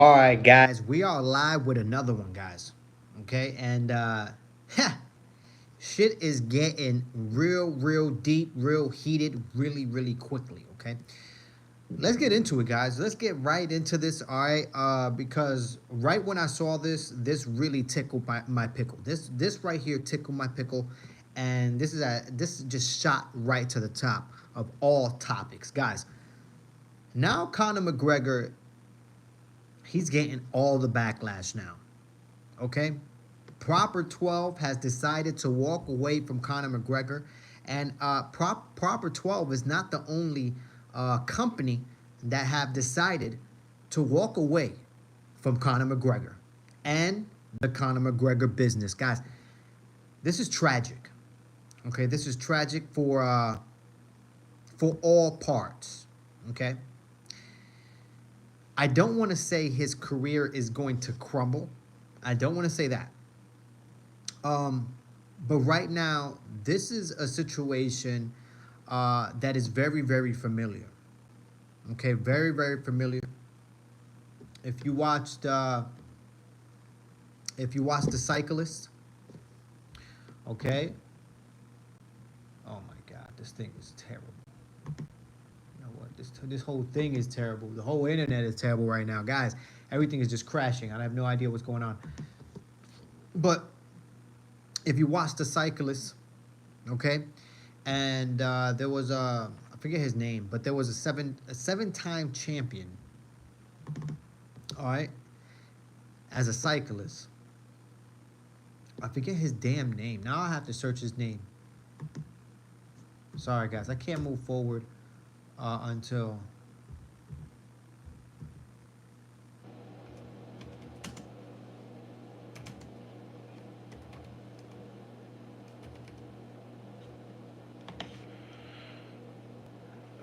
All right, guys, we are live with another one, guys. Okay, and shit is getting real deep, real heated, really quickly. Okay, let's get into it, guys. Let's get right into this. All right, because right when I saw this really tickled my pickle. This right here tickled my pickle, and this just shot right to the top of all topics, guys. Now Conor McGregor, he's getting all the backlash now. Okay? Proper 12 has decided to walk away from Conor McGregor, and Proper 12 is not the only company that have decided to walk away from Conor McGregor and the Conor McGregor business. Guys, this is tragic. Okay, this is tragic for all parts. Okay, I don't want to say his career is going to crumble. I don't want to say that. Um, but right now, this is a situation that is very familiar. Okay, very familiar. If you watched, uh, if you watched The Cyclist, okay. Oh my God, this thing is terrible. You know what? This whole thing is terrible. The whole internet is terrible right now, guys. Everything is just crashing. I have no idea what's going on. But if you watch The Cyclist, okay, and there was a, I forget his name, but there was a seven-time champion, all right, as a cyclist. I forget his damn name. Now I have to search his name. Sorry, guys, I can't move forward until.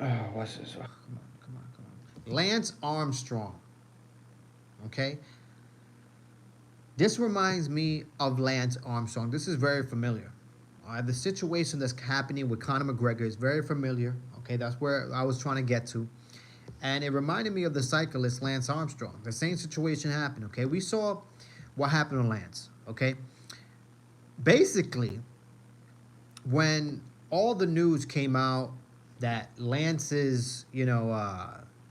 Oh, what's this? Oh, come on. Lance Armstrong. Okay, this reminds me of Lance Armstrong. This is very familiar. The situation that's happening with Conor McGregor is very familiar. Okay, that's where I was trying to get to. And it reminded me of the cyclist Lance Armstrong. The same situation happened. Okay, we saw what happened to Lance. Okay, basically, when all the news came out that Lance's,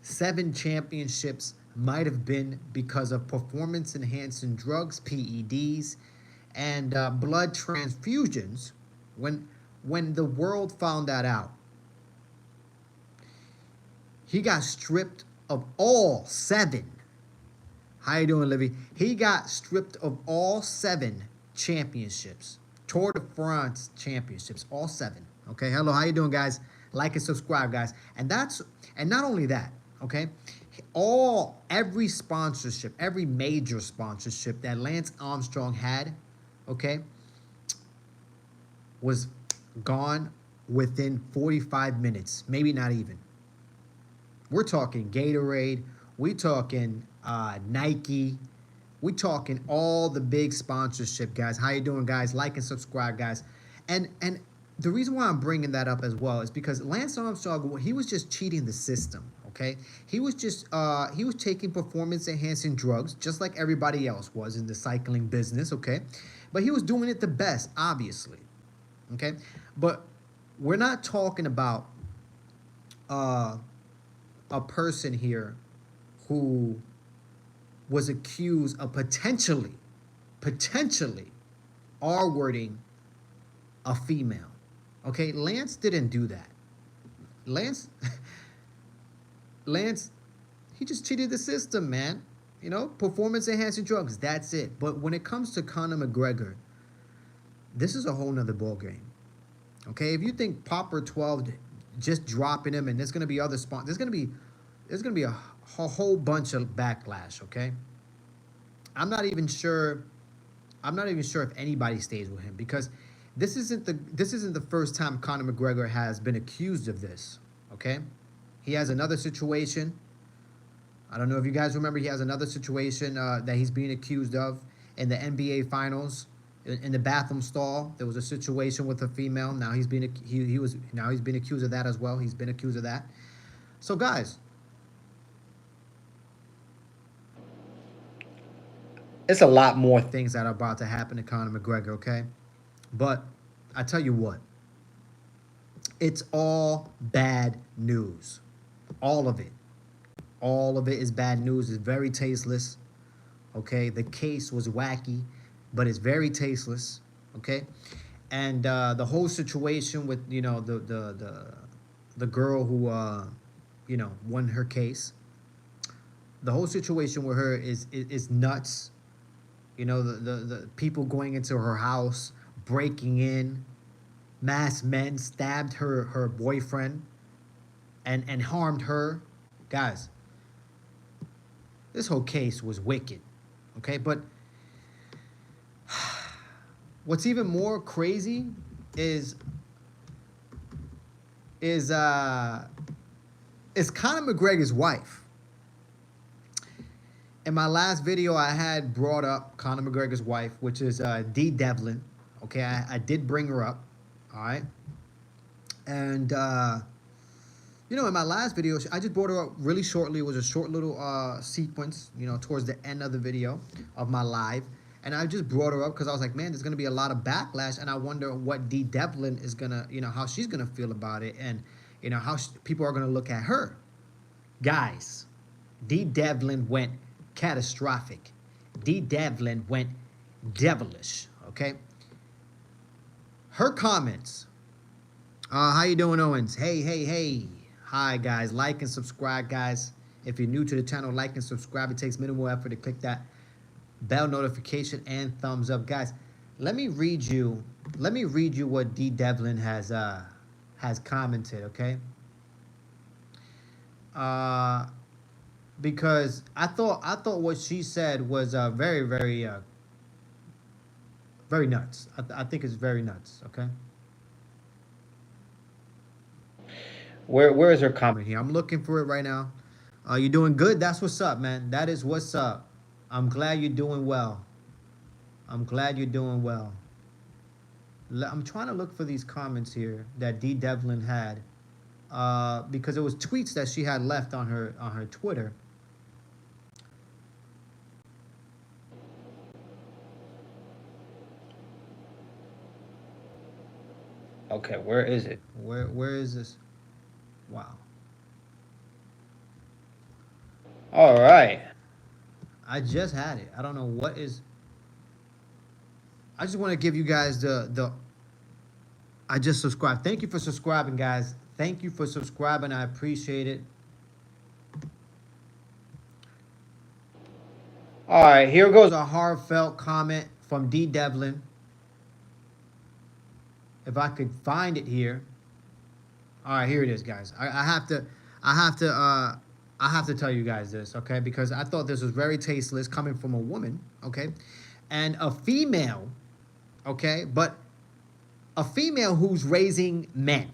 seven championships might have been because of performance enhancing drugs, PEDs, and blood transfusions. When when the world found that out, he got stripped of all seven. How you doing, Livy? He got stripped of all seven championships, Tour de France championships, all seven. Okay, hello, how you doing, guys? Like and subscribe, guys. And not only that, okay, every sponsorship, every major sponsorship that Lance Armstrong had, okay, was gone within 45 minutes, maybe not even. We're talking Gatorade. We talking Nike. We talking all the big sponsorship, guys. How you doing, guys? Like and subscribe, guys. And the reason why I'm bringing that up as well is because Lance Armstrong, he was just cheating the system. Okay, he was taking performance enhancing drugs just like everybody else was in the cycling business. Okay, but he was doing it the best, obviously. Okay, but we're not talking about uh, a person here who was accused of potentially R-wording a female. Okay, Lance didn't do that. Lance, Lance, he just cheated the system, man. Performance enhancing drugs. That's it. But when it comes to Conor McGregor, this is a whole nother ball game. Okay, if you think Proper 12 just dropping him, and there's gonna be other spots, there's gonna be a whole bunch of backlash. Okay, I'm not even sure. I'm not even sure if anybody stays with him because this isn't the first time Conor McGregor has been accused of this. Okay, he has another situation. I don't know if you guys remember. He has another situation that he's being accused of in the NBA Finals. In the bathroom stall, there was a situation with a female. Now he's been accused of that as well. He's been accused of that. So guys, It's a lot more things that are about to happen to Conor McGregor, okay? But I tell you what, it's all bad news. All of it. All of it is bad news. It's very tasteless. Okay, the case was wacky, but it's very tasteless. Okay, and the whole situation with the girl who won her case. The whole situation with her is nuts. You know, the people going into her house, breaking in, masked men stabbed her boyfriend and harmed her. Guys, this whole case was wicked. Okay, but what's even more crazy is is uh is Conor McGregor's wife. In my last video, I had brought up Conor McGregor's wife, which is Dee Devlin. Okay, I did bring her up. All right, and in my last video, I just brought her up really shortly. It was a short little sequence, towards the end of the video of my live. And I just brought her up because I was like, man, there's going to be a lot of backlash. And I wonder what Dee Devlin is going to, how she's going to feel about it. And, how people are going to look at her. Guys, Dee Devlin went catastrophic. Dee Devlin went devilish, okay? Her comments. How you doing, Owens? Hey, hey, hey. Hi, guys. Like and subscribe, guys. If you're new to the channel, like and subscribe. It takes minimal effort to click that bell notification and thumbs up. Guys, let me read you what Dee Devlin has commented, okay? Because I thought what she said was very, very very nuts. I think it's very nuts, okay? Where is her comment here? I'm looking for it right now. You doing good? That's what's up, man. That is what's up. I'm glad you're doing well. I'm glad you're doing well. I'm trying to look for these comments here that Dee Devlin had, because it was tweets that she had left on her Twitter. Okay, where is it? Where is this? Wow. All right. I just had it. I don't know what is. I just want to give you guys the. I just subscribed. Thank you for subscribing, guys. Thank you for subscribing. I appreciate it. All right, here goes a heartfelt comment from Dee Devlin. If I could find it here. All right, here it is, guys. I have to tell you guys this, okay? Because I thought this was very tasteless coming from a woman, okay? And a female, okay? But a female who's raising men,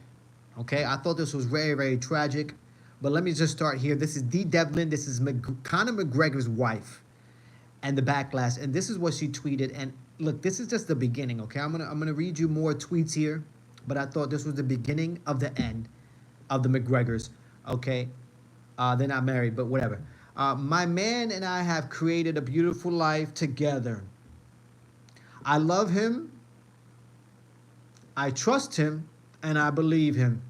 okay? I thought this was very, very tragic. But let me just start here. This is Dee Devlin. This is Conor McGregor's wife and the backlash. And this is what she tweeted. And look, this is just the beginning, okay? I'm gonna read you more tweets here. But I thought this was the beginning of the end of the McGregors, okay? They're not married, but whatever. My man and I have created a beautiful life together. I love him, I trust him, and I believe him.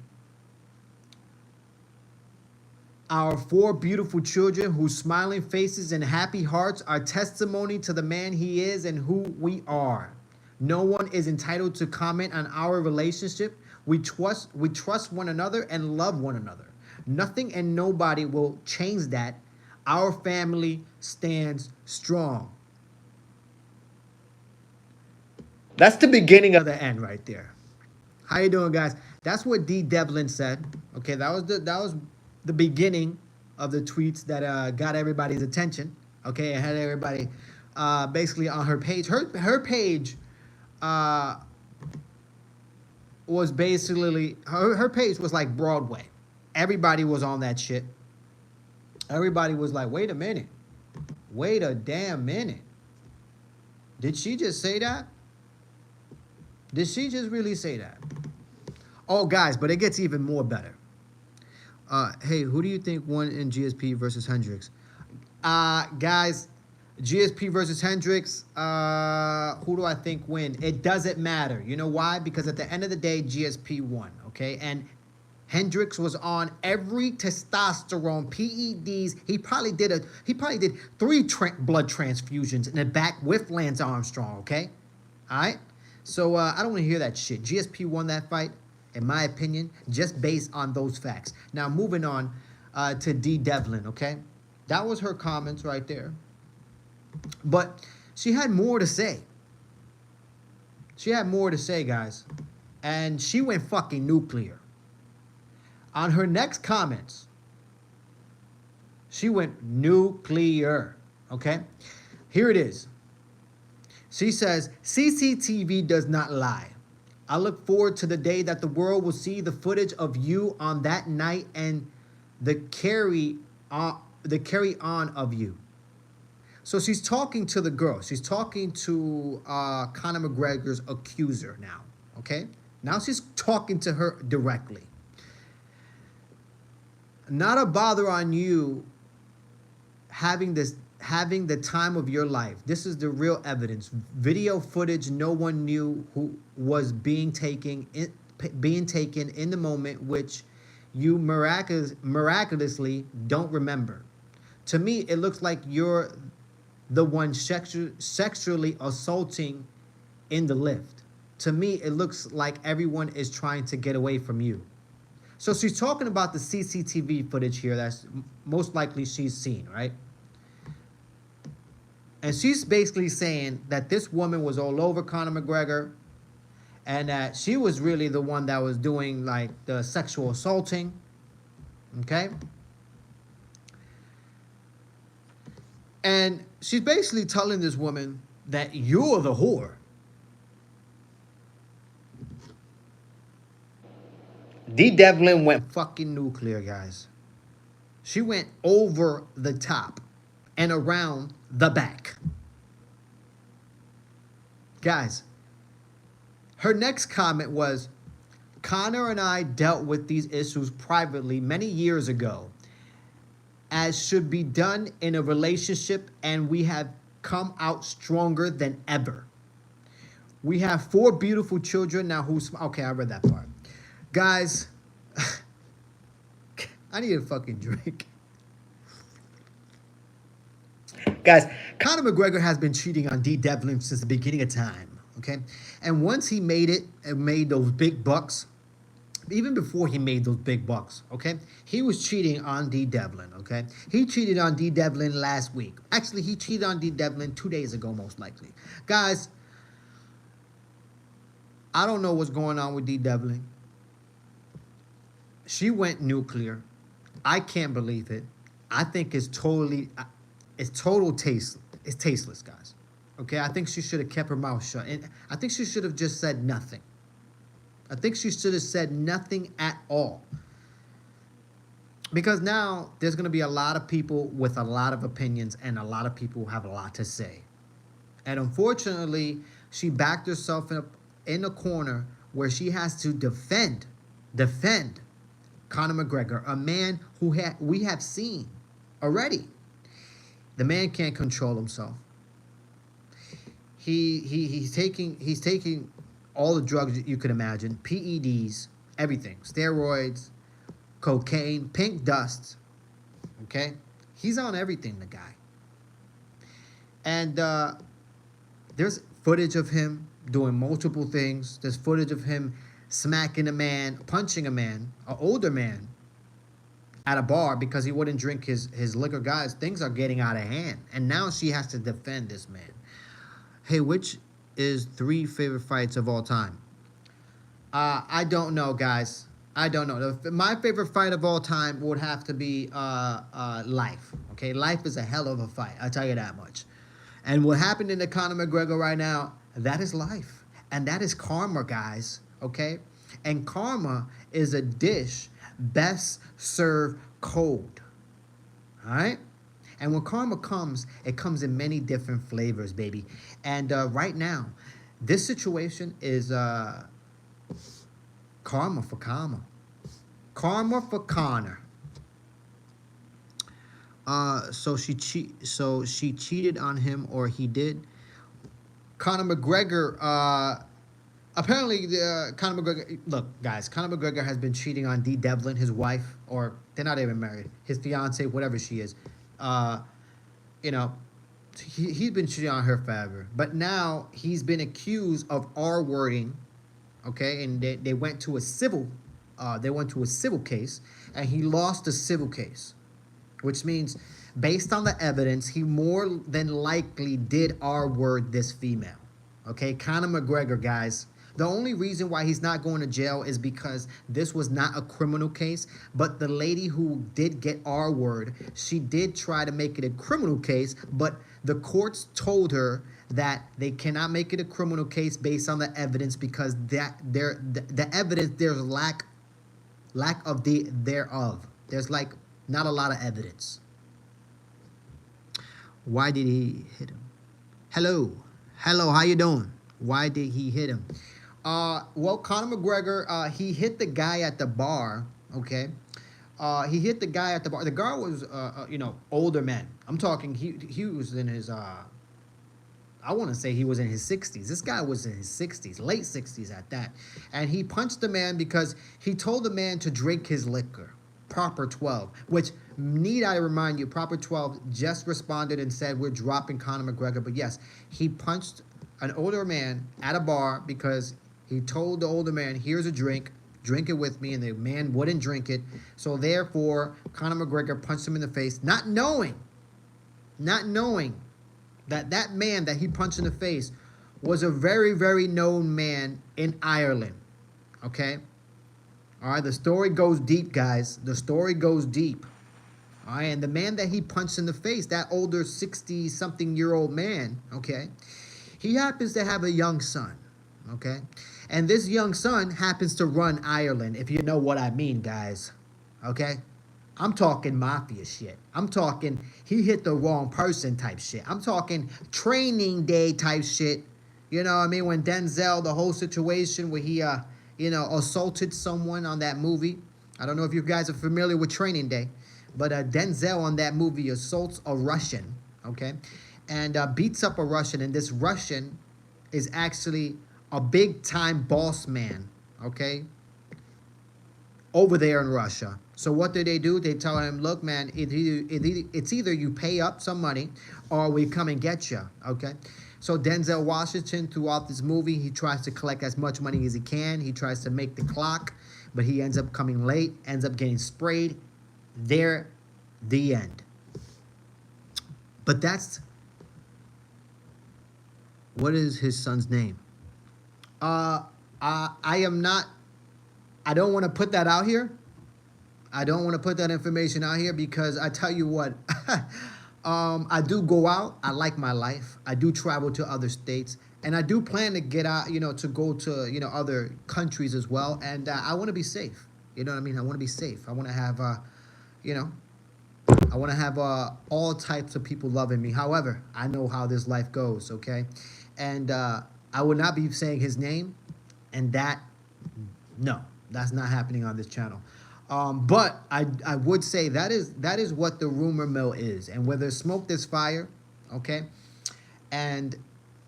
Our 4 beautiful children whose smiling faces and happy hearts are testimony to the man he is and who we are. No one is entitled to comment on our relationship. We trust one another and love one another. Nothing and nobody will change that. Our family stands strong. That's the beginning of the end right there. How you doing, guys? That's what Dee Devlin said. Okay, that was the beginning of the tweets that got everybody's attention. Okay, it had everybody basically on her page. Her page was basically her page was like Broadway. Everybody was on that shit. Everybody was like, wait a minute. Wait a damn minute. Did she just say that? Did she just really say that? Oh, guys, but it gets even more better. Hey, who do you think won in GSP versus Hendricks? Guys, GSP versus Hendricks. Who do I think win? It doesn't matter. You know why? Because at the end of the day, GSP won. Okay, and Hendricks was on every testosterone, PEDs. He probably did 3 blood transfusions in the back with Lance Armstrong. Okay, all right. So I don't want to hear that shit. GSP won that fight, in my opinion, just based on those facts. Now moving on to D Devlin. Okay, that was her comments right there. But she had more to say. She had more to say, guys. And she went fucking nuclear. On her next comments, she went nuclear. Okay? Here it is. She says, CCTV does not lie. I look forward to the day that the world will see the footage of you on that night and the carry on of you. So she's talking to the girl. She's talking to Conor McGregor's accuser now, okay? Now she's talking to her directly. Not a bother on you having the time of your life. This is the real evidence. Video footage no one knew who was being taken in the moment, which you miraculously don't remember. To me, it looks like you're the one sexually assaulting in the lift. To me, it looks like everyone is trying to get away from you. So she's talking about the CCTV footage here that's most likely she's seen, right? And she's basically saying that this woman was all over Conor McGregor and that she was really the one that was doing like the sexual assaulting, okay? And she's basically telling this woman that you're the whore. D Devlin went fucking nuclear, guys. She went over the top and around the back. Guys, her next comment was, Conor and I dealt with these issues privately many years ago, as should be done in a relationship, and we have come out stronger than ever. We have 4 beautiful children now okay, I read that part. Guys, I need a fucking drink. Guys, Conor McGregor has been cheating on D Devlin since the beginning of time, okay? And once he made it and made those big bucks, even before he made those big bucks, okay? He was cheating on D Devlin, okay? He cheated on D Devlin last week. Actually, he cheated on D Devlin 2 days ago, most likely. Guys, I don't know what's going on with D Devlin. She went nuclear. I can't believe it. I think it's tasteless, guys. Okay, I think she should have kept her mouth shut. And I think she should have just said nothing. I think she should have said nothing at all. Because now there's going to be a lot of people with a lot of opinions and a lot of people who have a lot to say. And unfortunately, she backed herself in a corner where she has to defend Conor McGregor, a man who we have seen already. The man can't control himself. He's taking all the drugs that you could imagine, PEDs, everything, steroids, cocaine, pink dust, okay? He's on everything, the guy. And there's footage of him doing multiple things. There's footage of him smacking a man, punching a man, an older man, at a bar because he wouldn't drink his liquor. Guys, things are getting out of hand. And now she has to defend this man. Hey, which is 3 favorite fights of all time? I don't know, guys. I don't know. My favorite fight of all time would have to be Life. Okay, Life is a hell of a fight. I'll tell you that much. And what happened in the Conor McGregor right now, that is life. And that is karma, guys. Okay? And karma is a dish best served cold. All right? And when karma comes, it comes in many different flavors, baby. And right now, this situation is karma for karma. Karma for Conor. So she cheated on him, or he did. Conor McGregor, apparently, Conor McGregor. Look, guys, Conor McGregor has been cheating on Dee Devlin, his wife, or they're not even married, his fiance, whatever she is. Uh, you know, he's been cheating on her forever. But now he's been accused of R wording, okay, and they went to a civil, case, and he lost the civil case, which means, based on the evidence, he more than likely did R word this female. Okay, Conor McGregor, guys. The only reason why he's not going to jail is because this was not a criminal case, but the lady who did get R word, she did try to make it a criminal case, but the courts told her that they cannot make it a criminal case based on the evidence, because the evidence, there's lack of the thereof. There's like not a lot of evidence. Why did he hit him? Hello, how you doing? Why did he hit him? Well, Conor McGregor, he hit the guy at the bar. Okay, he hit the guy at the bar. The guy was, older man. I'm talking. He was in his. I want to say he was in his 60s. This guy was in his 60s, late 60s at that. And he punched the man because he told the man to drink his liquor, Proper 12, which, need I remind you, Proper 12 just responded and said, we're dropping Conor McGregor. But yes, he punched an older man at a bar because he told the older man, here's a drink it with me, and the man wouldn't drink it. So therefore, Conor McGregor punched him in the face, not knowing that man that he punched in the face was a very, very known man in Ireland. Okay? All right, the story goes deep, guys. The story goes deep. All right, and the man that he punched in the face, that older 60-something-year-old man, okay, he happens to have a young son, okay? And this young son happens to run Ireland, if you know what I mean, guys, okay? I'm talking mafia shit. I'm talking he hit the wrong person type shit. I'm talking Training Day type shit. You know what I mean? When Denzel, the whole situation where he, assaulted someone on that movie. I don't know if you guys are familiar with Training Day, but Denzel on that movie assaults a Russian, okay? And beats up a Russian. And this Russian is actually a big-time boss man, okay? Over there in Russia. So what do? They tell him, look, man, it's either you pay up some money or we come and get you, okay? So Denzel Washington, throughout this movie, he tries to collect as much money as he can. He tries to make the clock, but he ends up coming late, ends up getting sprayed. There, the end. But that's... What is his son's name? I am not... I don't want to put that out here. I don't want to put that information out here because I tell you what, I do go out. I like my life. I do travel to other states, and I do plan to get out, to go to, other countries as well. And I want to be safe. You know what I mean? I want to be safe. I want to have, all types of people loving me. However, I know how this life goes, okay? And I would not be saying his name, and no, that's not happening on this channel. But I would say that is what the rumor mill is. And where there's smoke, there's fire, okay? And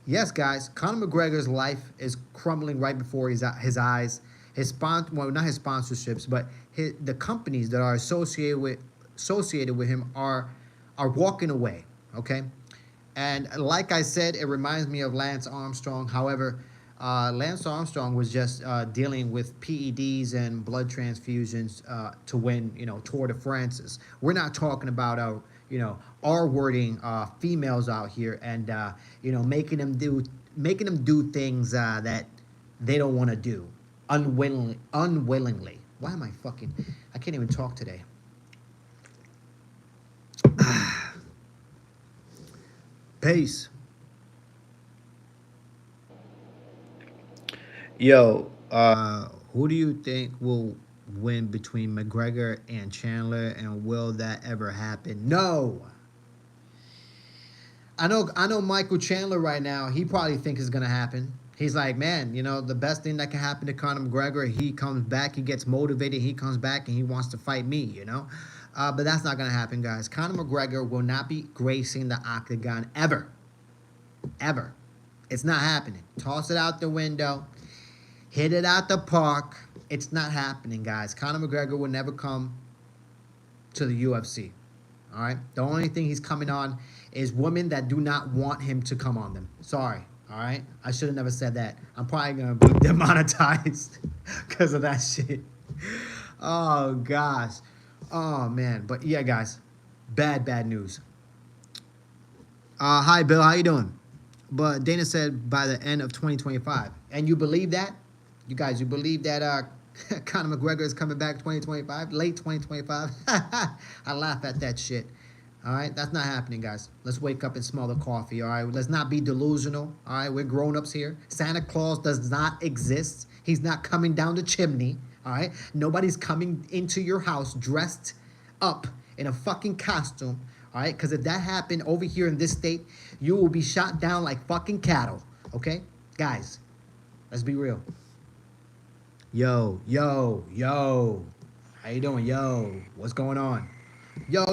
yes, guys, Conor McGregor's life is crumbling right before his eyes. Well, not his sponsorships, but the companies that are associated with him are walking away, okay? And like I said, it reminds me of Lance Armstrong. However, Lance Armstrong was just dealing with PEDs and blood transfusions to win, Tour de France's. We're not talking about R-wording females out here and making them do things that they don't want to do unwillingly. Why am I fucking? I can't even talk today. Peace. Yo, who do you think will win between McGregor and Chandler, and will that ever happen? No. I know Michael Chandler right now, he probably thinks it's gonna happen. He's like, man, the best thing that can happen to Conor McGregor, he comes back, he gets motivated, he comes back and he wants to fight me, But that's not going to happen, guys. Conor McGregor will not be gracing the octagon ever. Ever. It's not happening. Toss it out the window. Hit it out the park. It's not happening, guys. Conor McGregor will never come to the UFC. All right? The only thing he's coming on is women that do not want him to come on them. Sorry. All right? I should have never said that. I'm probably going to be demonetized because of that shit. Oh, gosh. Oh, man. But, yeah, guys. Bad news. Hi, Bill. How you doing? But Dana said by the end of 2025. And you believe that? You guys, you believe that Conor McGregor is coming back 2025? Late 2025? I laugh at that shit. All right? That's not happening, guys. Let's wake up and smell the coffee, all right? Let's not be delusional, all right? We're grown-ups here. Santa Claus does not exist. He's not coming down the chimney, all right? Nobody's coming into your house dressed up in a fucking costume, all right? Because if that happened over here in this state, you will be shot down like fucking cattle, okay? Guys, let's be real. Yo. How you doing? Yo, what's going on? Yo.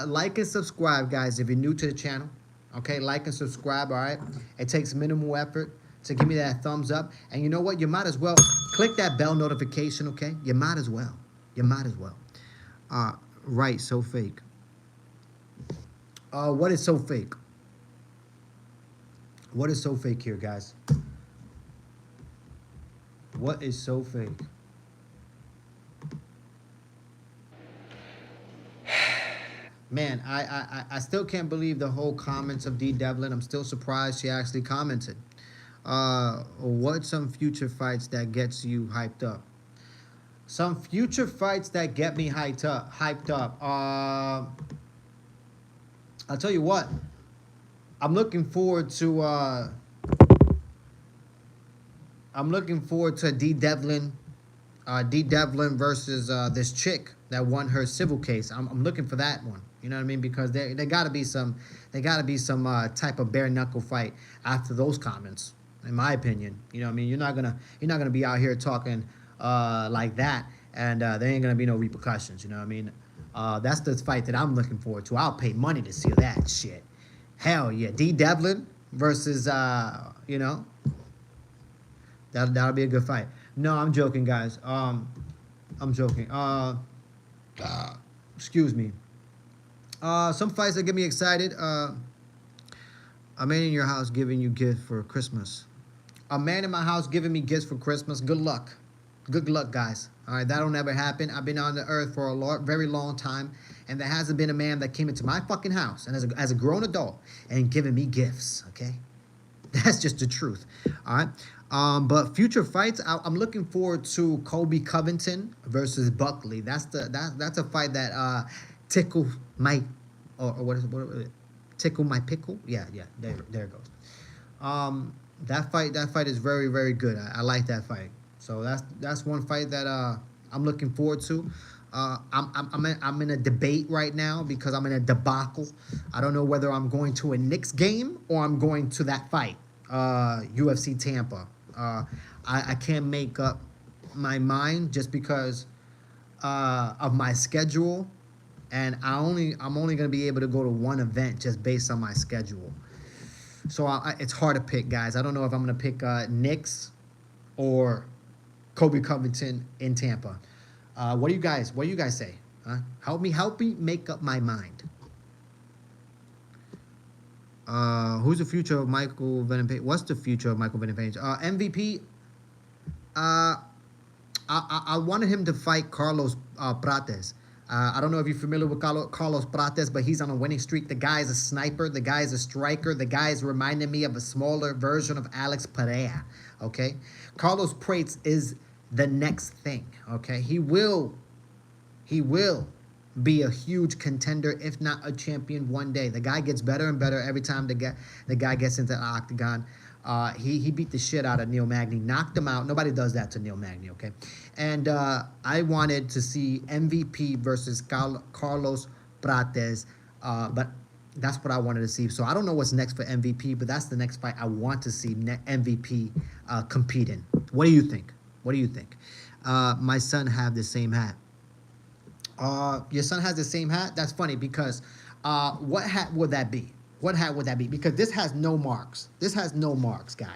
Like and subscribe, guys, if you're new to the channel. Okay, like and subscribe, all right? It takes minimal effort to give me that thumbs up. And you know what? You might as well click that bell notification, okay? You might as well. Right, so fake. What is so fake? What is so fake here, guys? What is so fake? Man, I still can't believe the whole comments of D. Devlin. I'm still surprised she actually commented. What's some future fights that gets you hyped up? Some future fights that get me hyped up. I'll tell you what. I'm looking forward to D. Devlin versus this chick that won her civil case. I'm looking for that one. You know what I mean? Because there gotta be some type of bare knuckle fight after those comments, in my opinion. You know what I mean? You're not gonna be out here talking like that, and there ain't gonna be no repercussions. You know what I mean? That's the fight that I'm looking forward to. I'll pay money to see that shit. Hell yeah, D. Devlin versus that'll be a good fight. No, I'm joking, guys. I'm joking. Excuse me. Some fights that get me excited. A man in your house giving you gifts for Christmas. A man in my house giving me gifts for Christmas. Good luck. Good luck, guys. All right, that'll never happen. I've been on the earth for a very long time, and there hasn't been a man that came into my fucking house and as a grown adult and given me gifts. Okay, that's just the truth. All right. But future fights, I'm looking forward to Colby Covington versus Buckley. That's a fight that tickle my what tickle my pickle. Yeah. There it goes. That fight is very, very good. I like that fight. So that's one fight that I'm looking forward to. I'm in a debate right now because I'm in a debacle. I don't know whether I'm going to a Knicks game or I'm going to that fight. UFC Tampa. I can't make up my mind just because of my schedule, and I'm only going to be able to go to one event just based on my schedule. So it's hard to pick, guys. I don't know if I'm going to pick Knicks or Colby Covington in Tampa. What do you guys say? Help me make up my mind. Who's the future of Michael Venom Page? What's the future of Michael Venom Page? MVP. I wanted him to fight Carlos Prates. I don't know if you're familiar with Carlos Prates, but he's on a winning streak. The guy is a sniper. The guy is a striker. The guy is reminding me of a smaller version of Alex Pereira. Okay, Carlos Prates is the next thing. Okay, he will be a huge contender, if not a champion one day. The guy gets better and better every time the guy gets into the octagon. He beat the shit out of Neil Magny, knocked him out. Nobody does that to Neil Magny, okay? And I wanted to see MVP versus Carlos Prates, but that's what I wanted to see. So I don't know what's next for MVP, but that's the next fight I want to see MVP compete in. What do you think? My son have the same hat. Your son has the same hat. That's funny because what hat would that be? What hat would that be? Because this has no marks. This has no marks, guy.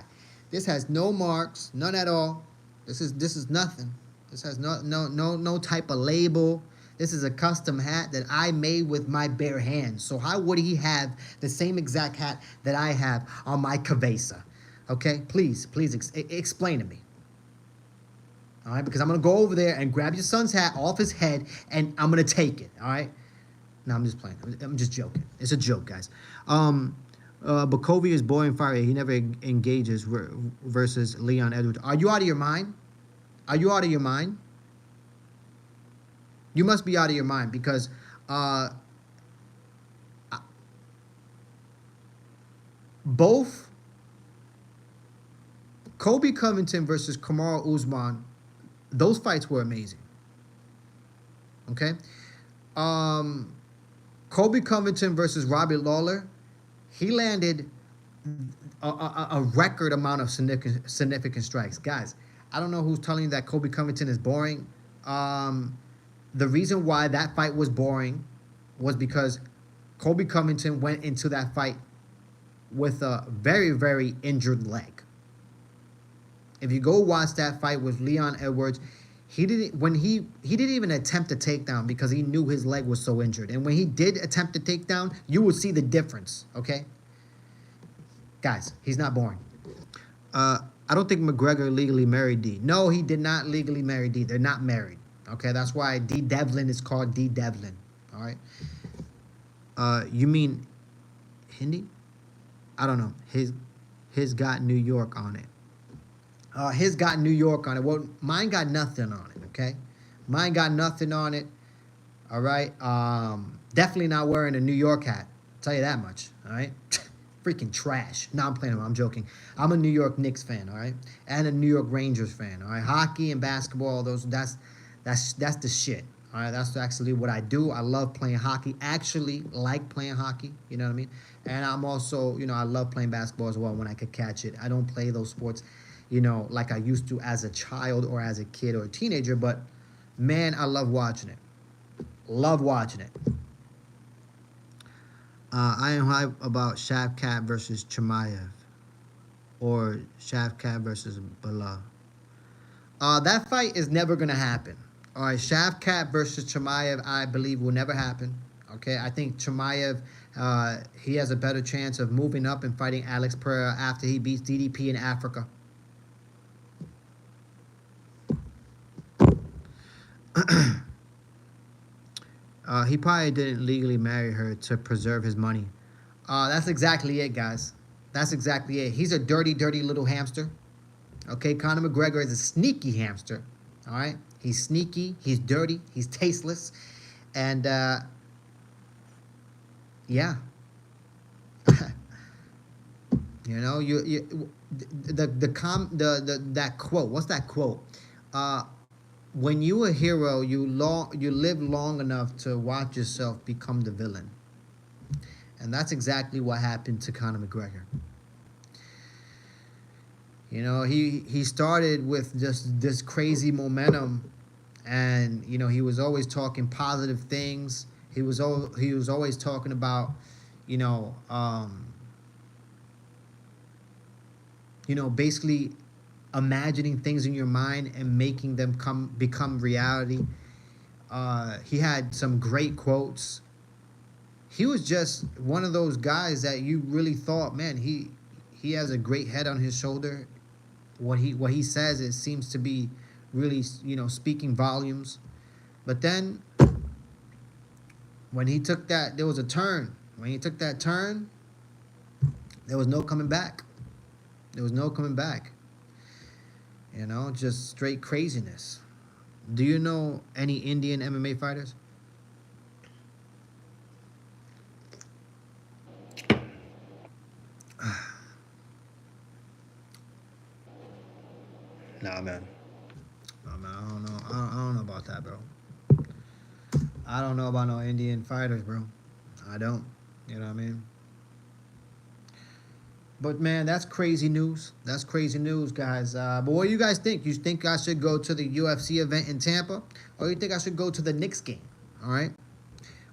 This has no marks, none at all. This is nothing. This has no type of label. This is a custom hat that I made with my bare hands. So how would he have the same exact hat that I have on my Cabeza? Okay, please explain to me. All right, because I'm gonna go over there and grab your son's hat off his head, and I'm gonna take it. All right. No, I'm just playing. I'm just joking. It's a joke, guys. Bukovic is boring fire. He never engages versus Leon Edwards. Are you out of your mind? Are you out of your mind? You must be out of your mind because both Colby Covington versus Kamaru Usman, those fights were amazing. Okay? Colby Covington versus Robbie Lawler, he landed a record amount of significant strikes. Guys, I don't know who's telling you that Colby Covington is boring. The reason why that fight was boring was because Colby Covington went into that fight with a very, very injured leg. If you go watch that fight with Leon Edwards, he didn't even attempt a takedown because he knew his leg was so injured. And when he did attempt a takedown, you would see the difference, okay? Guys, he's not boring. I don't think McGregor legally married D. No, he did not legally marry D. They're not married, okay? That's why D. Devlin is called D. Devlin, all right? You mean Hindi? I don't know. His got New York on it. His got New York on it. Well, mine got nothing on it, okay? Mine got nothing on it, all right? Definitely not wearing a New York hat. I'll tell you that much, all right? Freaking trash. No, I'm playing. I'm joking. I'm a New York Knicks fan, all right? And a New York Rangers fan, all right? Hockey and basketball, that's the shit, all right? That's actually what I do. I love playing hockey. Actually like playing hockey, you know what I mean? And I'm also, I love playing basketball as well when I could catch it. I don't play those sports like I used to as a child or as a kid or a teenager, but man, I love watching it. Love watching it. I am hype about Shavkat versus Chimaev or Shavkat versus Bala. That fight is never going to happen. All right, Shavkat versus Chimaev, I believe, will never happen. Okay, I think Chimaev, he has a better chance of moving up and fighting Alex Pereira after he beats DDP in Africa. He probably didn't legally marry her to preserve his money. That's exactly it, guys. That's exactly it. He's a dirty, dirty little hamster. Okay, Conor McGregor is a sneaky hamster. All right? He's sneaky, he's dirty, he's tasteless. And, yeah. That quote, what's that quote? When you a hero, you live long enough to watch yourself become the villain. And that's exactly what happened to Conor McGregor. He started with just this crazy momentum, and he was always talking positive things. He was always talking about, basically imagining things in your mind and making them become reality. He had some great quotes. He was just one of those guys that you really thought, man, he has a great head on his shoulder. What he says, it seems to be really, speaking volumes. But then when he took that, there was a turn. When he took that turn, there was no coming back. There was no coming back. Just straight craziness. Do you know any Indian MMA fighters? Nah, man. I don't know. I don't know about that, bro. I don't know about no Indian fighters, bro. I don't. You know what I mean? But, man, that's crazy news. That's crazy news, guys. But what do you guys think? You think I should go to the UFC event in Tampa? Or you think I should go to the Knicks game? All right.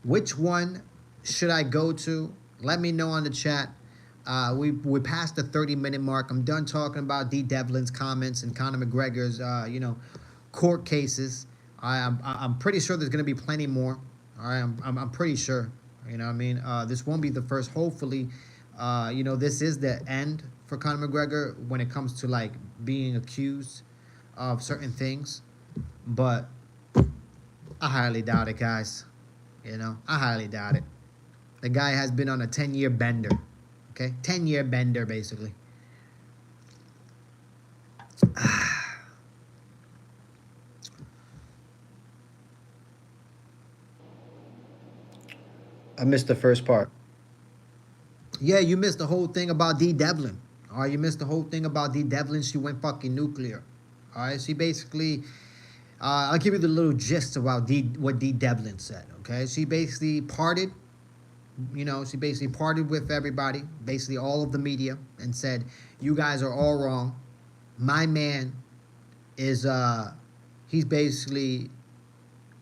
Which one should I go to? Let me know on the chat. We passed the 30-minute mark. I'm done talking about D. Devlin's comments and Conor McGregor's court cases. I'm pretty sure there's gonna be plenty more. All right, I'm pretty sure. You know what I mean? This won't be the first. Hopefully, this is the end for Conor McGregor when it comes to like being accused of certain things. But I highly doubt it, guys. I highly doubt it. The guy has been on a 10-year bender. Okay? 10-year bender, basically. I missed the first part. Yeah, you missed the whole thing about D. Devlin. All right, you missed the whole thing about D. Devlin. She went fucking nuclear. All right, she basically, I'll give you the little gist about what D. Devlin said. Okay, she basically parted. She basically parted with everybody, basically all of the media, and said, "You guys are all wrong. My man is he's basically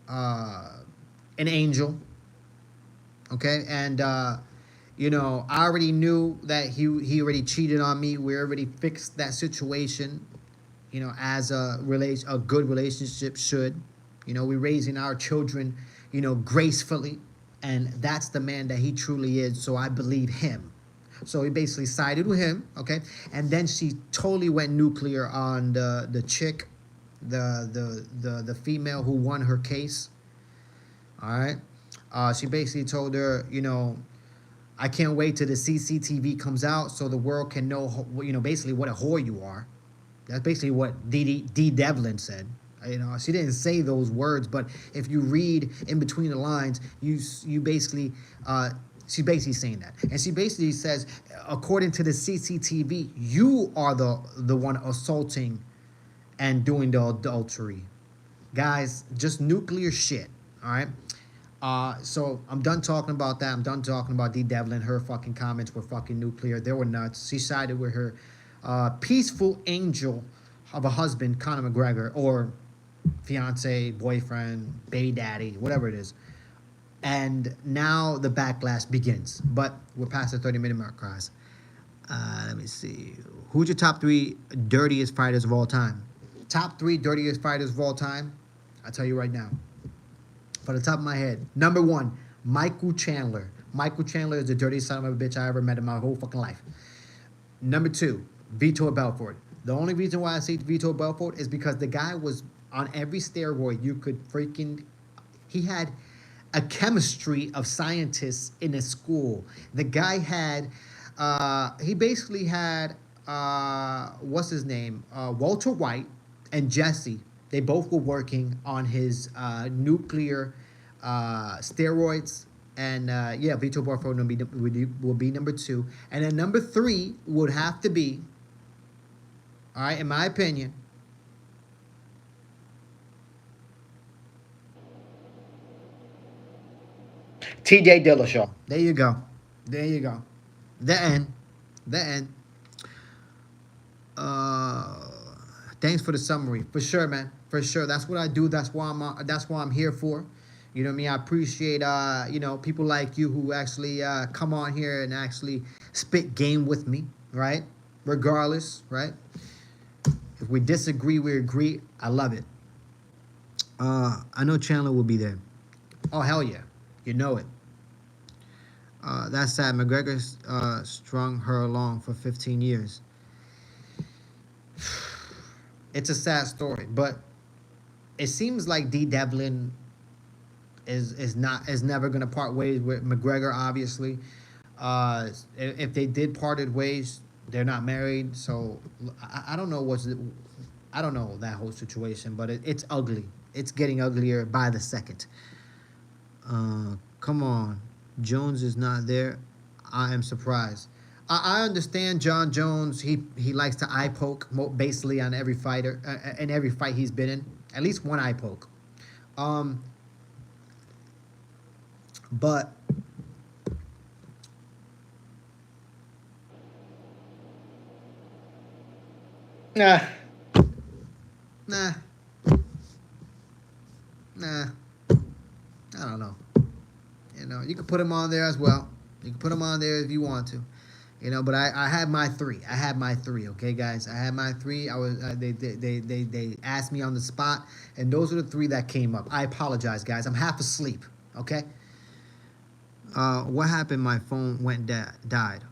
an angel." Okay, and I already knew that he already cheated on me. We already fixed that situation. As a good relationship should. We're raising our children, gracefully, and that's the man that he truly is. So I believe him. So he basically sided with him. Okay, and then she totally went nuclear on the chick, the female who won her case. All right. She basically told her, I can't wait till the CCTV comes out so the world can know, basically what a whore you are. That's basically what D. Devlin said. She didn't say those words, but if you read in between the lines, you basically, she's basically saying that. And she basically says, according to the CCTV, you are the one assaulting and doing the adultery. Guys, just nuclear shit, all right? So I'm done talking about that. I'm done talking about D. Devlin. Her fucking comments were fucking nuclear. They were nuts. She sided with her peaceful angel of a husband, Conor McGregor, or fiance, boyfriend, baby daddy, whatever it is. And now the backlash begins. But we're past the 30-minute mark, guys. Let me see. Who's your top 3 dirtiest fighters of all time? Top 3 dirtiest fighters of all time? I'll tell you right now. For the top of my head. Number 1, Michael Chandler. Michael Chandler is the dirtiest son of a bitch I ever met in my whole fucking life. Number 2, Vitor Belfort. The only reason why I say Vitor Belfort is because the guy was on every steroid you could freaking... He had a chemistry of scientists in his school. The guy had... he basically had... what's his name? Walter White and Jesse. They both were working on his nuclear steroids. And Vitor Belfort will be number 2. And then number 3 would have to be, all right, in my opinion, TJ Dillashaw. There you go. There you go. The end. The end. Thanks for the summary. For sure, man. For sure. That's what I do. That's why I'm here for. You know what I mean? I appreciate people like you who actually come on here and actually spit game with me, right? Regardless, right? If we disagree, we agree. I love it. I know Chandler will be there. Oh, hell yeah. You know it. That's sad. McGregor strung her along for 15 years. It's a sad story, but it seems like D. Devlin is never gonna part ways with McGregor. Obviously, if they did parted ways, they're not married. So I don't know I don't know that whole situation, but it's ugly. It's getting uglier by the second. Come on, Jones is not there. I am surprised. I understand John Jones. He likes to eye poke basically on every fighter in every fight he's been in. At least one eye poke. But nah, nah, nah. I don't know. You can put him on there as well. You can put him on there if you want to. But I had my three. I had my three. Okay, guys. I had my three. They asked me on the spot, and those are the three that came up. I apologize, guys. I'm half asleep. Okay. What happened? My phone died.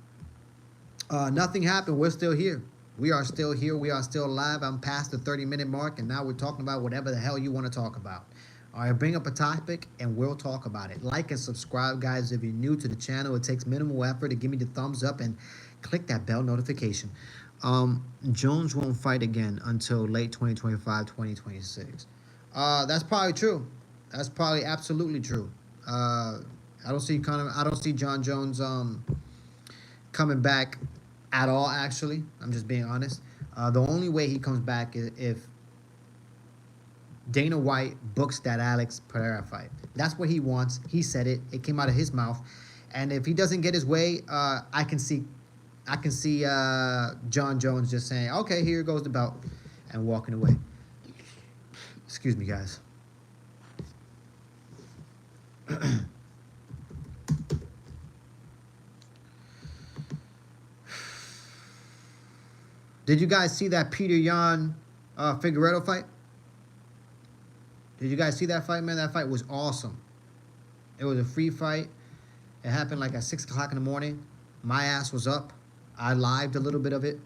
Nothing happened. We're still here. We are still here. We are still live. I'm past the 30-minute mark, and now we're talking about whatever the hell you want to talk about. All right, bring up a topic, and we'll talk about it. Like and subscribe, guys, if you're new to the channel. It takes minimal effort to give me the thumbs up and click that bell notification. Jones won't fight again until late 2025, 2026. That's probably true. That's probably absolutely true. I don't see John Jones coming back at all, actually. I'm just being honest. The only way he comes back is if Dana White books that Alex Pereira fight. That's what he wants. He said it. It came out of his mouth. And if he doesn't get his way, I can see John Jones just saying, "Okay, here goes the belt," and walking away. Excuse me, guys. Did you guys see that Peter Yan Figueiredo fight? Did you guys see that fight, man? That fight was awesome. It was a free fight. It happened like at 6 o'clock in the morning. My ass was up. I lived a little bit of it.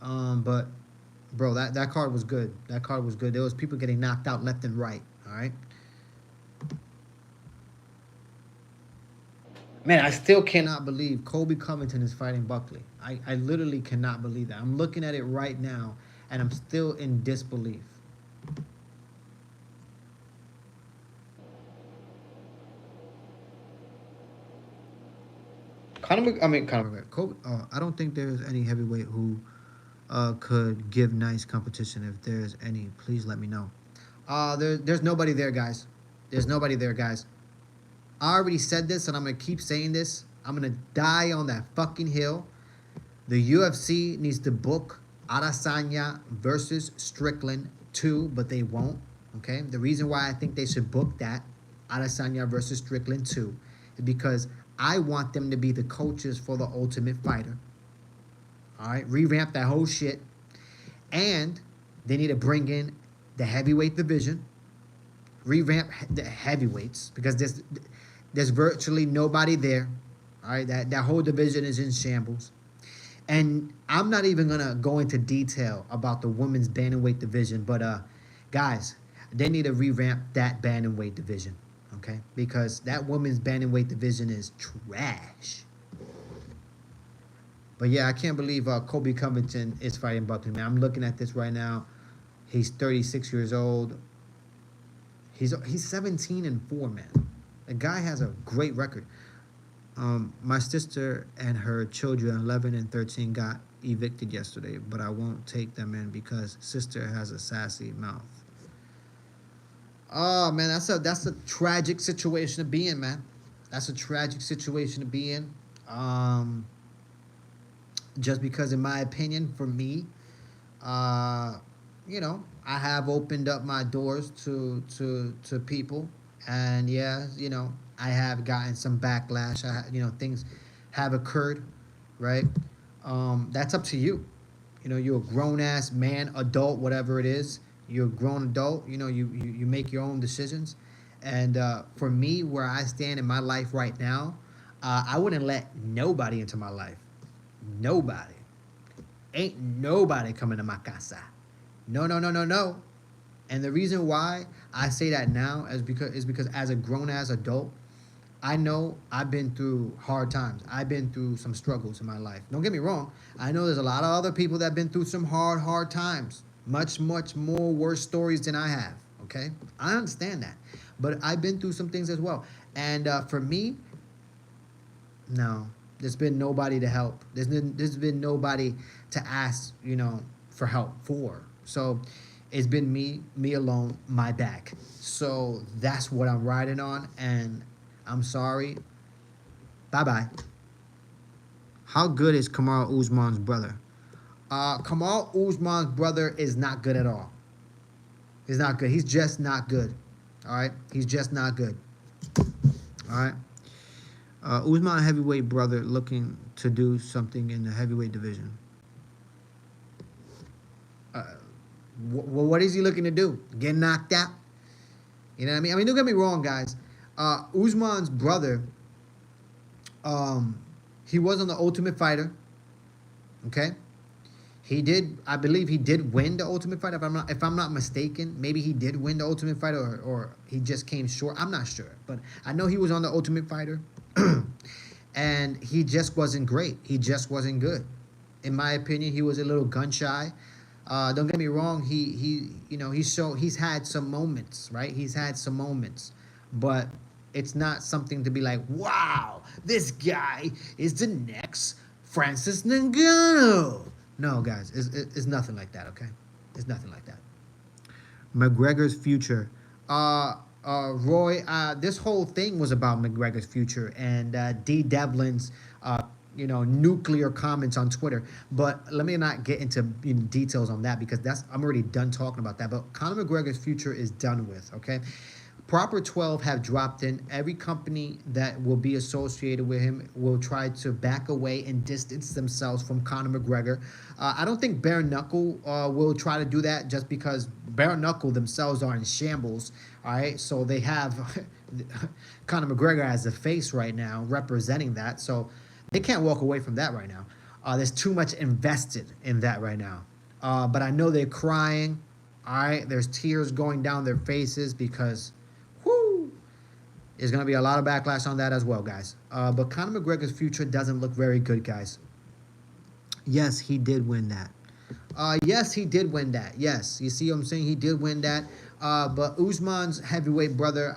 But, bro, that card was good. That card was good. There was people getting knocked out left and right, all right? Man, I still cannot believe Colby Covington is fighting Buckley. I literally cannot believe that. I'm looking at it right now, and I'm still in disbelief. Conor McGregor. I don't think there's any heavyweight who could give nice competition. If there's any, please let me know. There's nobody there, guys. There's nobody there, guys. I already said this, and I'm going to keep saying this. I'm going to die on that fucking hill. The UFC needs to book Adesanya versus Strickland 2, but they won't, okay? The reason why I think they should book that, Adesanya versus Strickland 2, is because I want them to be the coaches for the Ultimate Fighter. All right? Revamp that whole shit. And they need to bring in the heavyweight division. Revamp the heavyweights, because there's virtually nobody there. All right? That whole division is in shambles. And I'm not even going to go into detail about the women's bantamweight division, but guys, they need to revamp that bantamweight division. Okay, because that women's bantamweight division is trash. But yeah, I can't believe Colby Covington is fighting Buckley, man. I'm looking at this right now. He's 36 years old. He's 17-4, man. The guy has a great record. My sister and her children, 11 and 13, got evicted yesterday, but I won't take them in because sister has a sassy mouth. Oh, man, that's a tragic situation to be in, man. That's a tragic situation to be in. Just because, in my opinion, for me, I have opened up my doors to people. And, yeah, I have gotten some backlash. Things have occurred, right? That's up to you. You're a grown-ass man, adult, whatever it is. You're a grown adult. You make your own decisions. And for me, where I stand in my life right now, I wouldn't let nobody into my life. Nobody. Ain't nobody coming to my casa. No. And the reason why I say that now is because as a grown-ass adult, I know I've been through hard times. I've been through some struggles in my life. Don't get me wrong. I know there's a lot of other people that have been through some hard times. Much more worse stories than I have, okay? I understand that. But I've been through some things as well. And for me, no. There's been nobody to help. There's been nobody to ask, for help for. So it's been me alone, my back. So that's what I'm riding on, and I'm sorry. Bye-bye. How good is Kamaru Usman's brother? Kamaru Usman's brother is not good at all. He's not good. He's just not good. All right? He's just not good. All right. Usman heavyweight brother looking to do something in the heavyweight division. Uh, what is he looking to do? Get knocked out? You know what I mean? I mean, don't get me wrong, guys. Usman's brother, um, he was on the Ultimate Fighter. Okay, he did. I believe he did win the Ultimate Fighter. If I'm not mistaken, maybe he did win the Ultimate Fighter, or he just came short. I'm not sure, but I know he was on the Ultimate Fighter, and he just wasn't great. He just wasn't good. In my opinion, he was a little gun shy. Don't get me wrong. He's had some moments, right? He's had some moments, but it's not something to be like, wow, this guy is the next Francis Ngannou. No, guys, it's nothing like that. Okay, it's nothing like that. McGregor's future. Roy, this whole thing was about McGregor's future and D. Devlin's, nuclear comments on Twitter. But let me not get into details on that because I'm already done talking about that. But Conor McGregor's future is done with. Okay. Proper 12 have dropped in. Every company that will be associated with him will try to back away and distance themselves from Conor McGregor. I don't think Bare Knuckle will try to do that just because Bare Knuckle themselves are in shambles. All right, so they have Conor McGregor as a face right now representing that. So they can't walk away from that right now. There's too much invested in that right now. But I know they're crying. All right, there's tears going down their faces because there's going to be a lot of backlash on that as well, guys. But Conor McGregor's future doesn't look very good, guys. Yes, he did win that. Yes, he did win that. Yes, you see what I'm saying? He did win that. But Usman's heavyweight brother,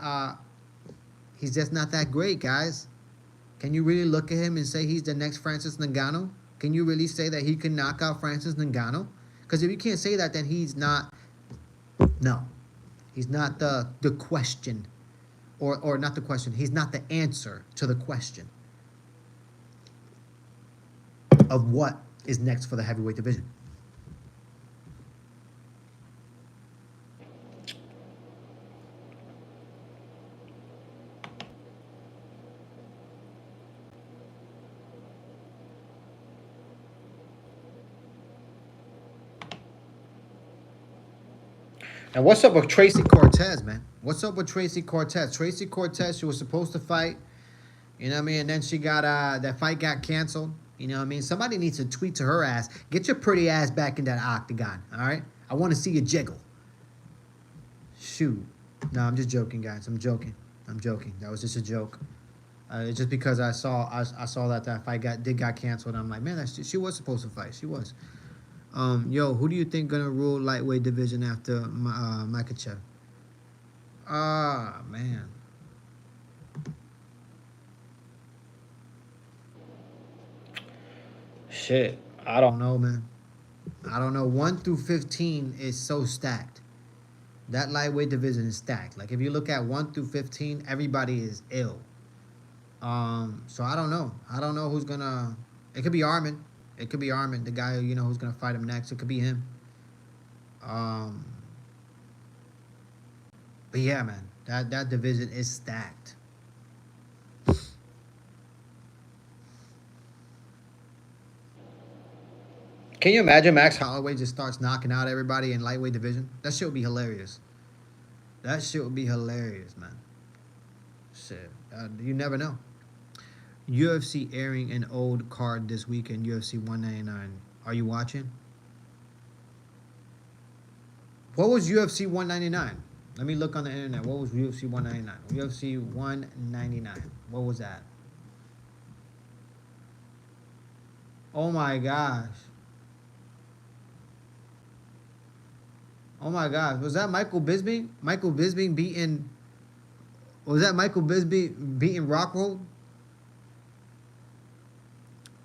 he's just not that great, guys. Can you really look at him and say he's the next Francis Ngannou? Can you really say that he can knock out Francis Ngannou? Because if you can't say that, then he's not. No, he's not the question. Or not the question. He's not the answer to the question of what is next for the heavyweight division. And what's up with Tracy Cortez, man? What's up with Tracy Cortez? Tracy Cortez, she was supposed to fight, you know what I mean? And then she got, that fight got canceled. You know what I mean? Somebody needs to tweet to her ass. Get your pretty ass back in that octagon, all right? I want to see you jiggle. Shoot. No, I'm just joking, guys. I'm joking. That was just a joke. It's just because I saw that fight got canceled. I'm like, man, she was supposed to fight. She was. Yo, who do you think gonna rule lightweight division after Makhachev? Man. Shit, I don't know, man. I don't know. 1 through 15 is so stacked. That lightweight division is stacked. Like if you look at 1 through 15, everybody is ill. So I don't know. I don't know who's gonna. It could be Armin. It could be Armin, the guy who's gonna fight him next. It could be him. But yeah, man, that division is stacked. Can you imagine Max Holloway just starts knocking out everybody in lightweight division? That shit would be hilarious. That shit would be hilarious, man. Shit, you never know. UFC airing an old card this weekend, UFC 199. Are you watching? What was UFC 199? Let me look on the internet. What was UFC 199? UFC 199. What was that? Oh my gosh. Oh my gosh. Was that Michael Bisping? Michael Bisping beating. Was that Michael Bisping beating Rockhold?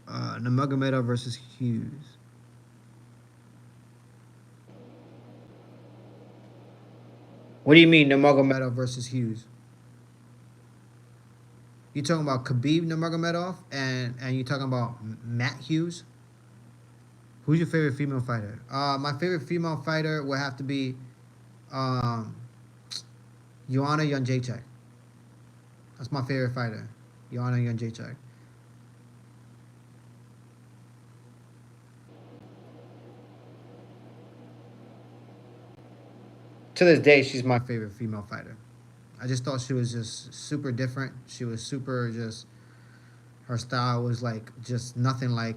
Nurmagomedov versus Hughes. What do you mean Nurmagomedov versus Hughes? You talking about Khabib Nurmagomedov and you talking about Matt Hughes? Who's your favorite female fighter? My favorite female fighter would have to be Joanna Jędrzejczyk. That's my favorite fighter. Joanna Jędrzejczyk. To this day, she's my favorite female fighter. I just thought she was just super different. She was super just, her style was like just nothing like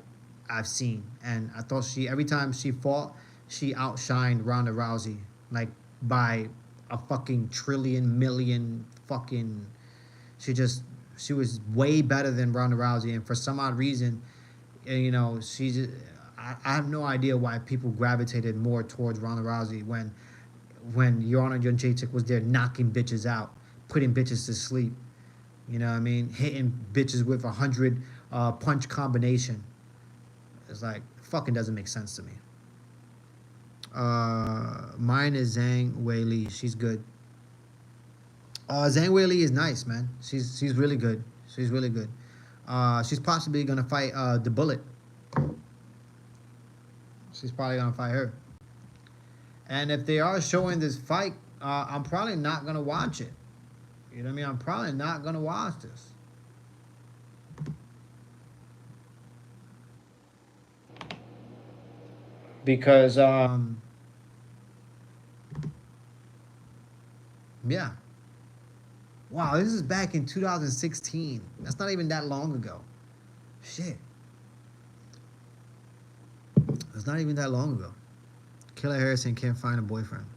I've seen. And I thought she, every time she fought, she outshined Ronda Rousey like by a fucking trillion million fucking. She just, she was way better than Ronda Rousey. And for some odd reason, you know, she just, I have no idea why people gravitated more towards Ronda Rousey when Joanna Jędrzejczyk was there knocking bitches out, putting bitches to sleep. You know what I mean? Hitting bitches with 100 punch combination. It's like, fucking doesn't make sense to me. Mine is Zhang Weili. She's good. Zhang Weili is nice, man. She's really good. She's really good. She's possibly gonna fight the Bullet. She's probably gonna fight her. And if they are showing this fight, I'm probably not gonna watch it. You know what I mean? I'm probably not gonna watch this. Because yeah. Wow, this is back in 2016. That's not even that long ago. Shit. That's not even that long ago. Kayla Harrison can't find a boyfriend.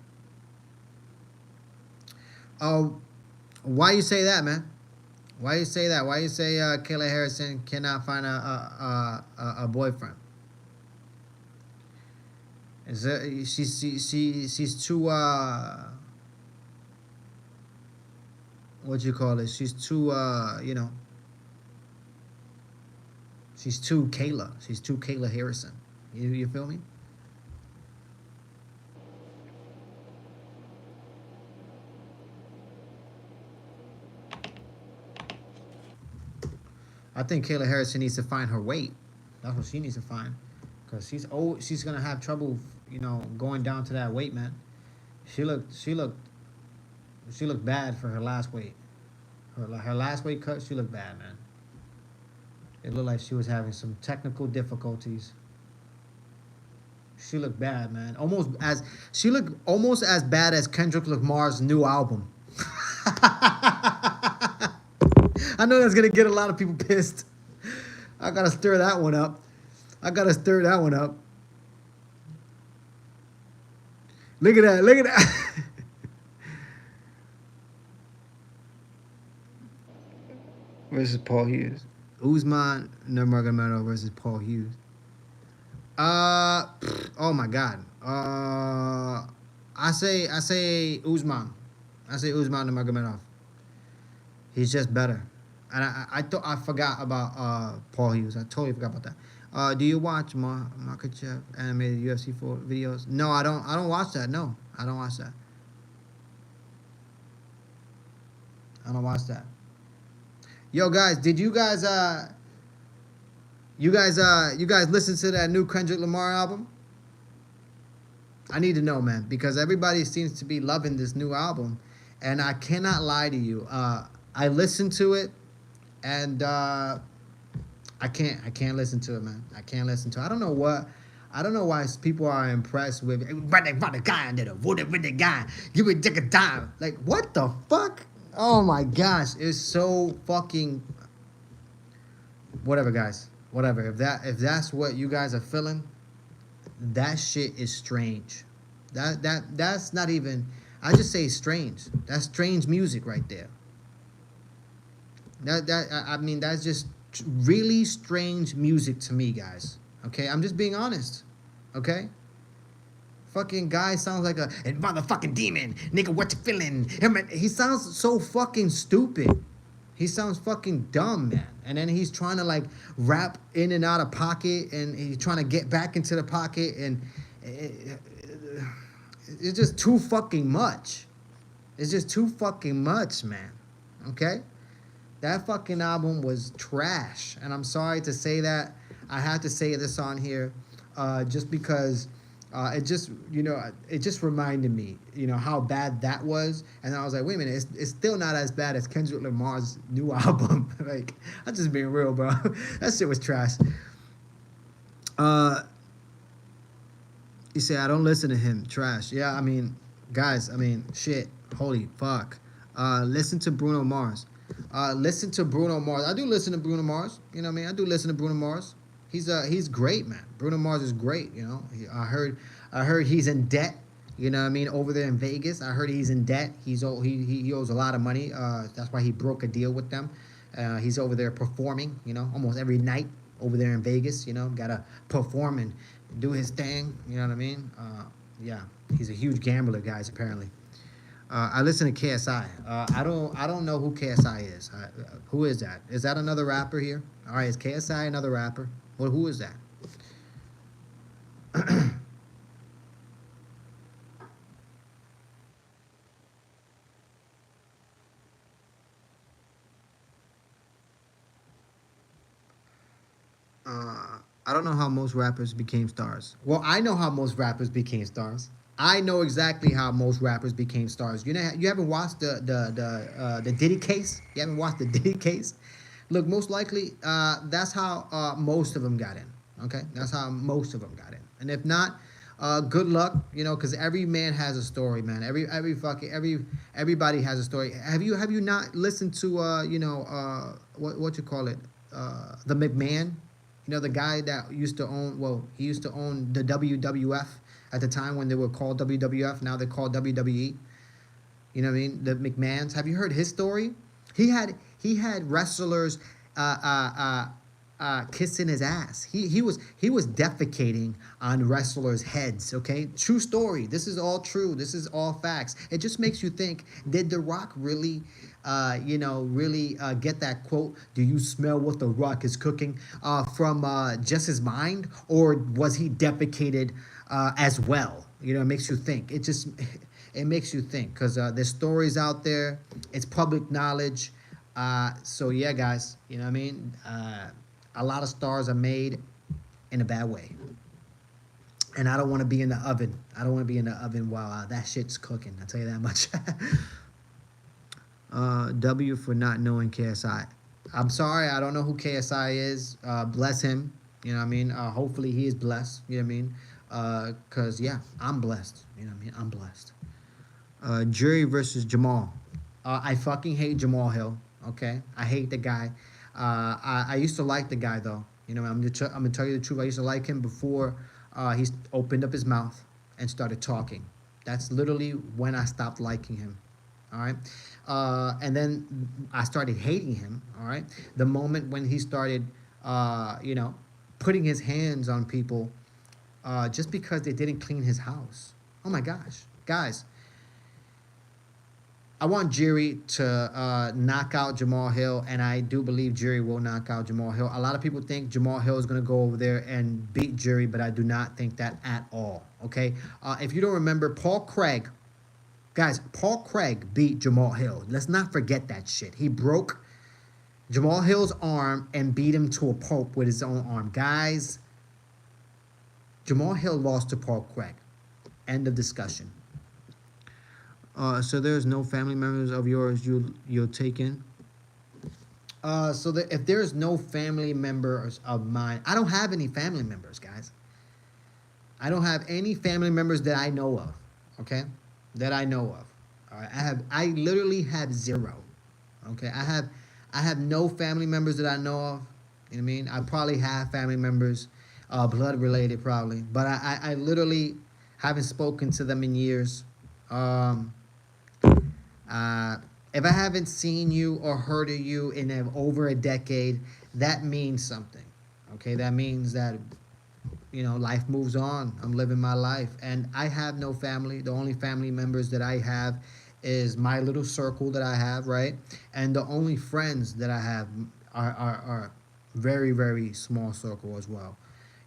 Oh, why you say that, man? Why you say that? Why you say Kayla Harrison cannot find a boyfriend? Is that she's too what you call it? She's too you know, she's too Kayla. She's too Kayla Harrison. You feel me? I think Kayla Harrison needs to find her weight. That's what she needs to find, cause she's old. She's gonna have trouble, you know, going down to that weight, man. She looked bad for her last weight. Her last weight cut, she looked bad, man. It looked like she was having some technical difficulties. She looked bad, man. She looked almost as bad as Kendrick Lamar's new album. I know that's gonna get a lot of people pissed. I gotta stir that one up. I gotta stir that one up. Look at that. Look at that. Versus Paul Hughes. Usman Nurmagomedov versus Paul Hughes. Oh my God. I say Usman. I say Usman Nurmagomedov. He's just better. And I thought I forgot about Paul Hughes. I totally forgot about that. Do you watch Makachev animated UFC 4 videos? No, I don't. I don't watch that. No, I don't watch that. I don't watch that. Yo, guys, did you guys you guys listen to that new Kendrick Lamar album? I need to know, man, because everybody seems to be loving this new album, and I cannot lie to you. I listened to it, and I can't listen to it, man. I can't listen to it. I don't know why people are impressed with the guy and the guy. Give it a dime. Like, what the fuck? Oh my gosh, it's so fucking whatever, guys. Whatever. If that's what you guys are feeling, that shit is strange. That's not even, I just say strange. That's strange music right there. I mean, that's just really strange music to me, guys. Okay, I'm just being honest. Okay. Fucking guy sounds like a motherfucking demon. Nigga, what you feeling? He sounds so fucking stupid. He sounds fucking dumb, man. And then he's trying to like rap in and out of pocket, and he's trying to get back into the pocket, and it's just too fucking much. It's just too fucking much, man. Okay? That fucking album was trash. And I'm sorry to say that. I have to say this on here just because It just, it just reminded me, how bad that was, and I was like, wait a minute, it's still not as bad as Kendrick Lamar's new album. Like, I'm just being real, bro. That shit was trash. Uh, you say I don't listen to him, trash. Yeah, I mean, guys, I mean, shit, holy fuck. Listen to Bruno Mars. Listen to Bruno Mars. I do listen to Bruno Mars. You know what I mean? I do listen to Bruno Mars. He's great, man. Bruno Mars is great. I heard he's in debt. You know what I mean? Over there in Vegas, I heard he's in debt. He owes a lot of money. That's why he broke a deal with them. He's over there performing. Almost every night over there in Vegas. Gotta perform and do his thing. You know what I mean? Yeah, he's a huge gambler, guys. Apparently. I listen to KSI. I don't know who KSI is. Who is that? Is that another rapper here? All right, is KSI another rapper? Well, who is that? I don't know how most rappers became stars. Well, I know how most rappers became stars. I know exactly how most rappers became stars. You haven't watched the Diddy case. You haven't watched the Diddy case. Look, most likely, that's how most of them got in. Okay, that's how most of them got in. And if not, good luck. Because every man has a story, man. Everybody has a story. Have you not listened to what you call it, the McMahon? The guy that used to own, well, he used to own the WWF at the time when they were called WWF. Now they're called WWE. You know what I mean? The McMahons. Have you heard his story? He had wrestlers uh, uh, uh, kissing his ass. He was defecating on wrestlers' heads. Okay, true story. This is all true. This is all facts. It just makes you think: did The Rock really, really get that quote? Do you smell what The Rock is cooking? From just his mind, or was he defecated as well? It makes you think. It makes you think because there's stories out there. It's public knowledge. So yeah, guys, you know what I mean. A lot of stars are made in a bad way, and I don't want to be in the oven. I don't want to be in the oven while that shit's cooking. I'll tell you that much. W for not knowing KSI. I'm sorry, I don't know who KSI is. Bless him. You know what I mean. Hopefully he is blessed. You know what I mean. Cause yeah, I'm blessed. You know what I mean. I'm blessed. Jury versus Jamal. I fucking hate Jamal Hill. Okay, I hate the guy. I used to like the guy though. I'm gonna tell you the truth. I used to like him before he opened up his mouth and started talking. That's literally when I stopped liking him. All right, and then I started hating him. All right, the moment when he started, putting his hands on people just because they didn't clean his house. Oh my gosh, guys, I want Jerry to knock out Jamal Hill, and I do believe Jerry will knock out Jamal Hill. A lot of people think Jamal Hill is going to go over there and beat Jerry, but I do not think that at all. Okay, if you don't remember, Paul Craig, guys, Paul Craig beat Jamal Hill. Let's not forget that shit. He broke Jamal Hill's arm and beat him to a pulp with his own arm. Guys, Jamal Hill lost to Paul Craig. End of discussion. So there's no family members of yours you'll take in. If there's no family members of mine, I don't have any family members, guys. I don't have any family members that I know of. Okay, that I know of. All right, I literally have zero. Okay, I have no family members that I know of. You know what I mean? I probably have family members, blood related probably, but I literally haven't spoken to them in years. Um, if I haven't seen you or heard of you in over a decade, that means something. Okay, that means that life moves on. I'm living my life, and I have no family. The only family members that I have is my little circle that I have, right? And the only friends that I have are very, very small circle as well.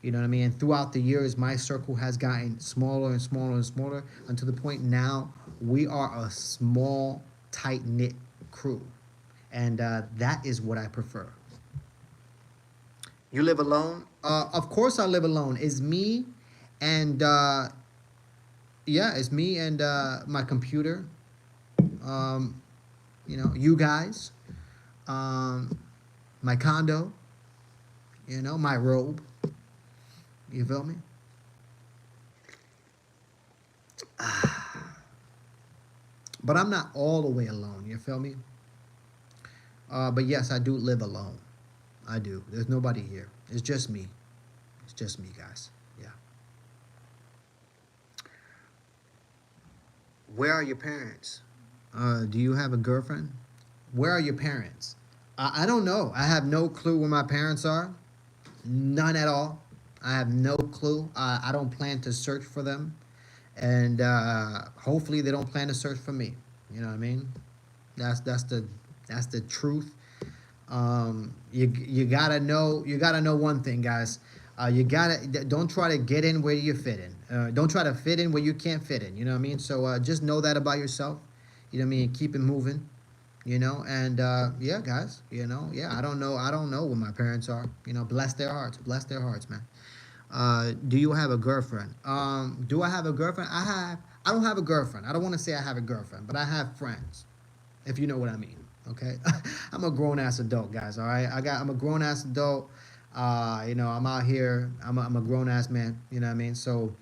You know what I mean? And throughout the years, my circle has gotten smaller and smaller and smaller until the point now we are a small, tight knit crew, and that is what I prefer. You live alone? Of course, I live alone. It's me And yeah, it's me and my computer. Um, you guys, um, my condo, my robe. You feel me? But I'm not all the way alone. You feel me? But yes, I do live alone. I do. There's nobody here. It's just me. It's just me, guys. Yeah. Where are your parents? Do you have a girlfriend? Where are your parents? I don't know. I have no clue where my parents are. None at all. I have no clue. I don't plan to search for them, and hopefully they don't plan to search for me. You know what I mean? That's the truth. You gotta know one thing, guys. Don't try to get in where you fit in. Don't try to fit in where you can't fit in. You know what I mean? So just know that about yourself. You know what I mean? Keep it moving. And yeah, guys. Yeah. I don't know where my parents are. Bless their hearts. Bless their hearts, man. Do you have a girlfriend? Do I have a girlfriend? I don't have a girlfriend. I don't want to say I have a girlfriend, but I have friends, if you know what I mean. Okay, I'm a grown ass adult, guys. All right, I'm a grown ass adult. I'm out here. I'm a grown ass man. You know what I mean? So,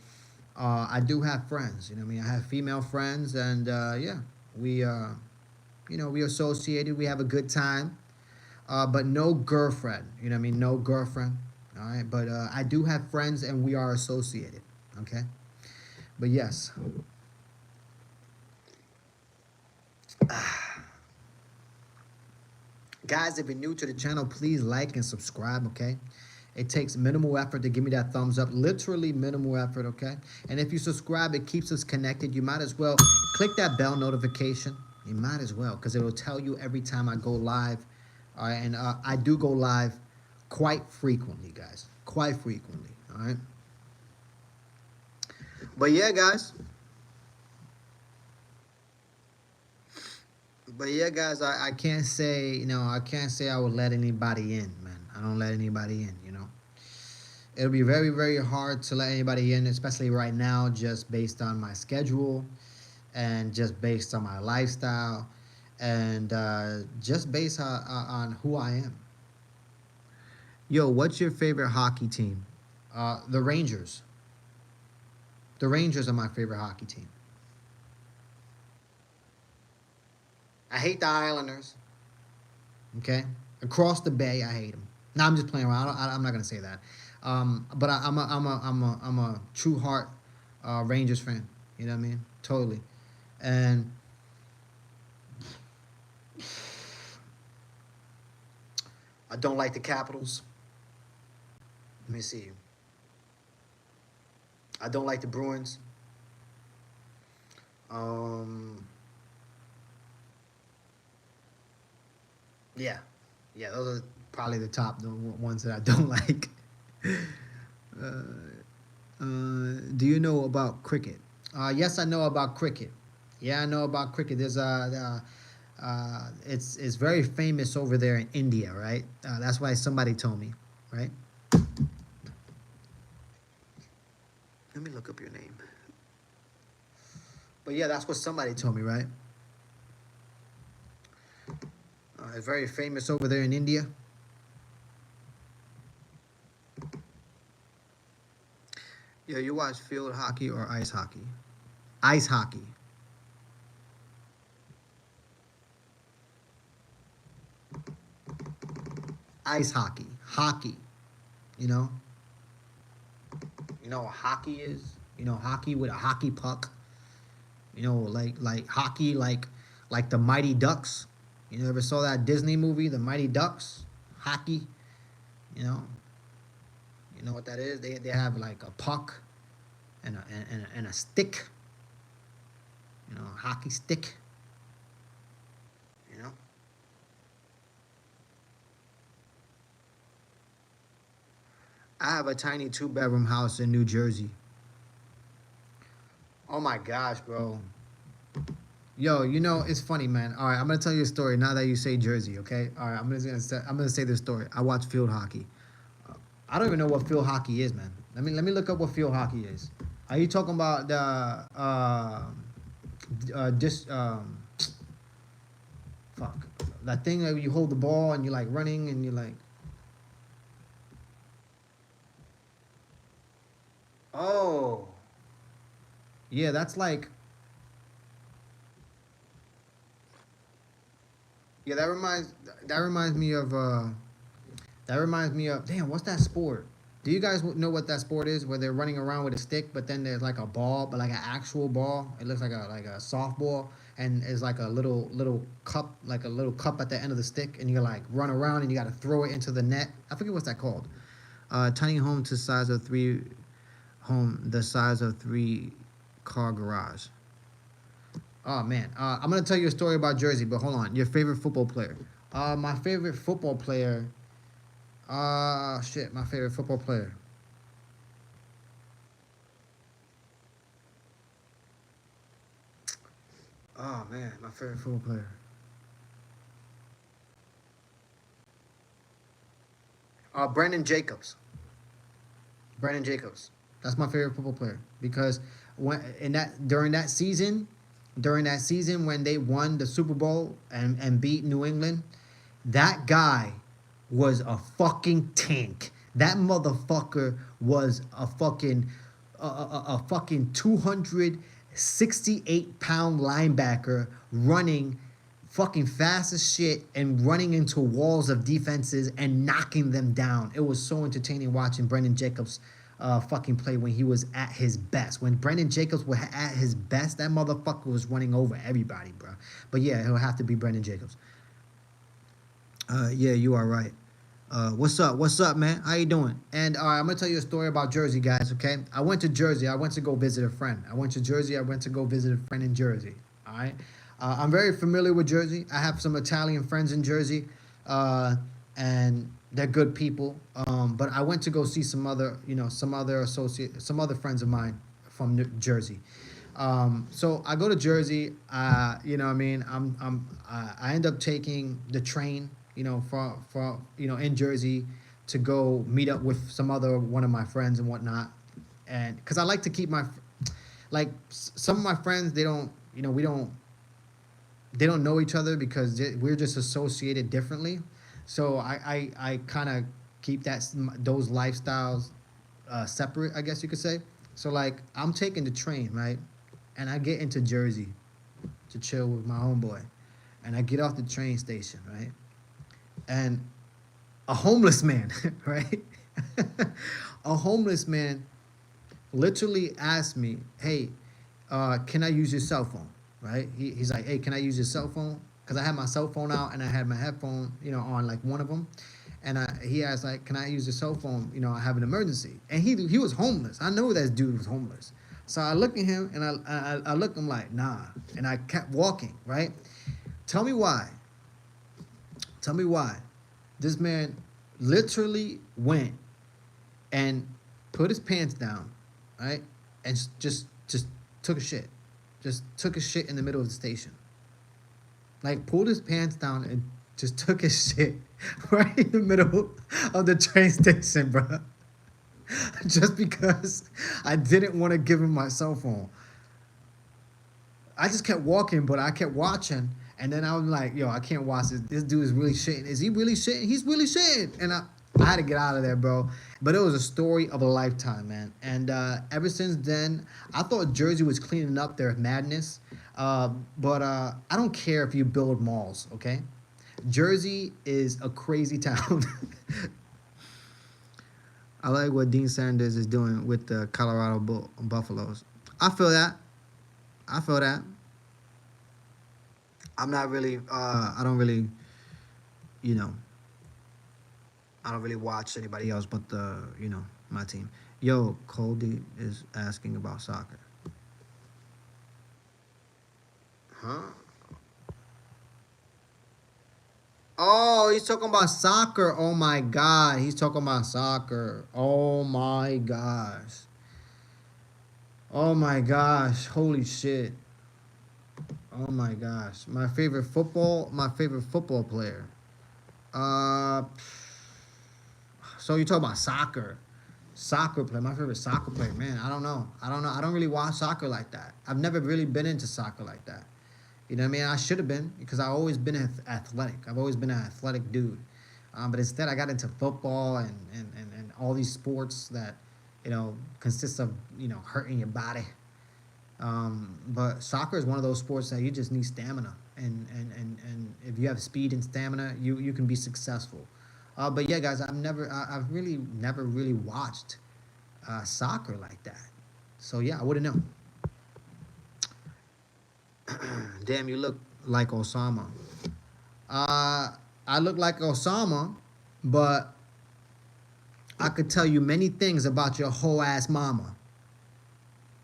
I do have friends. You know what I mean? I have female friends, and yeah, we we associated. We have a good time. But no girlfriend. You know what I mean? No girlfriend. All right, but I do have friends, and we are associated. Okay, but yes. Guys, if you're new to the channel, please like and subscribe, okay? It takes minimal effort to give me that thumbs up, literally minimal effort, okay? And if you subscribe, it keeps us connected. You might as well click that bell notification. You might as well, because it will tell you every time I go live. All right, and I do go live quite frequently, guys. Quite frequently, all right? But yeah, guys. But yeah, guys, I can't say, I can't say I would let anybody in, man. I don't let anybody in, It'll be very, very hard to let anybody in, especially right now, just based on my schedule and just based on my lifestyle and just based on who I am. Yo, what's your favorite hockey team? The Rangers. The Rangers are my favorite hockey team. I hate the Islanders. Okay, across the bay, I hate them. No, I'm just playing around. I'm not gonna say that. But I'm a true heart Rangers fan. You know what I mean? Totally. And I don't like the Capitals. Let me see. I don't like the Bruins. Um, yeah, yeah, those are probably the ones that I don't like. Uh, do you know about cricket? Yes, I know about cricket. Yeah, I know about cricket. There's it's very famous over there in India, right? That's why somebody told me, right? Let me look up your name. But yeah, that's what somebody told me, right? It's very famous over there in India. Yeah, you watch field hockey or ice hockey? Ice hockey. Ice hockey. Hockey. You know? You know what hockey is? Hockey with a hockey puck. Like hockey like the Mighty Ducks. You ever saw that Disney movie, The Mighty Ducks? Hockey. You know? You know what that is? They have like a puck and a stick. A hockey stick. You know? I have a tiny 2-bedroom house in New Jersey. Oh my gosh, bro. Yo, it's funny, man. All right, I'm gonna tell you a story now that you say Jersey. Okay. All right, I'm gonna say this story. I watch field hockey. I don't even know what field hockey is, man. Let me look up what field hockey is. Are you talking about the this fuck that thing that you hold the ball and you're like running and you're like, oh yeah, that's like, yeah, that reminds me of that reminds me of, damn, what's that sport? Do you guys know what that sport is? Where they're running around with a stick, but then there's like a ball, but like an actual ball. It looks like a softball, and it's like a little cup, like a little cup at the end of the stick, and you like run around and you got to throw it into the net. I forget what's that called. Tiny home to size of three home the size of three car garage. Oh man, I'm gonna tell you a story about Jersey, but hold on. Your favorite football player? My favorite football player. Shit, my favorite football player. Oh man, my favorite football player. Brandon Jacobs. Brandon Jacobs. That's my favorite football player because when in that during that season when they won the Super Bowl and beat New England, that guy was a fucking tank. That motherfucker was a fucking 268-pound linebacker running fucking fast as shit and running into walls of defenses and knocking them down. It was so entertaining watching Brendan Jacobs fucking play when he was at his best. When Brendan Jacobs was at his best, that motherfucker was running over everybody, bro. But yeah, it'll have to be Brendan Jacobs. Yeah, you are right. What's up? What's up, man? How you doing? And I'm gonna tell you a story about Jersey, guys. Okay, I went to Jersey. I went to go visit a friend. I went to Jersey. I went to go visit a friend in Jersey. All right. I'm very familiar with Jersey. I have some Italian friends in Jersey, and they're good people. But I went to go see some other, some other friends of mine from Jersey. So I go to Jersey. What I mean, I end up taking the train, in Jersey to go meet up with some other one of my friends and whatnot, and because I like to keep like some of my friends, they don't, they don't know each other because we're just associated differently. So I kind of keep those lifestyles separate, I guess you could say. So like I'm taking the train, right, and I get into Jersey to chill with my homeboy, and I get off the train station, right, and a homeless man, right, a homeless man literally asked me, "Hey, can I use your cell phone?" Right? He's like, "Hey, can I use your cell phone?" Because I had my cell phone out and I had my headphone, on like one of them, and he asked like, "Can I use your cell phone? I have an emergency." And he was homeless. I know that dude was homeless. So I look at him and I look at him like, "Nah," and I kept walking. Right? Tell me why. Tell me why. This man literally went and put his pants down, right, and just took a shit, just took a shit in the middle of the station, like pulled his pants down and just took his shit right in the middle of the train station, bro. Just because I didn't want to give him my cell phone. I just kept walking, but I kept watching. And then I was like, yo, I can't watch this. This dude is really shitting. Is he really shitting? He's really shitting. And I had to get out of there, bro. But it was a story of a lifetime, man. And ever since then, I thought Jersey was cleaning up their madness. But I don't care if you build malls, okay? Jersey is a crazy town. I like what Dean Sanders is doing with the Colorado Buffaloes. I feel that. I feel that. I'm not really. I don't really. You know. I don't really watch anybody else but my team. Yo, Cody is asking about soccer. Huh? Oh, he's talking about soccer. Oh my god, he's talking about soccer. Oh my gosh. Oh my gosh. Holy shit. Oh my gosh. My favorite football player. Uh so you talk about soccer. Soccer player, my favorite soccer player, man. I don't know. I don't know. I don't really watch soccer like that. I've never really been into soccer like that. You know what I mean? I should have been because I've always been athletic. I've always been an athletic dude. But instead, I got into football and all these sports that, consists of, hurting your body. But soccer is one of those sports that you just need stamina. And if you have speed and stamina, you can be successful. But yeah, guys, I've really never really watched soccer like that. So yeah, I wouldn't know. Damn, you look like Osama. I look like Osama, but I could tell you many things about your whole ass mama.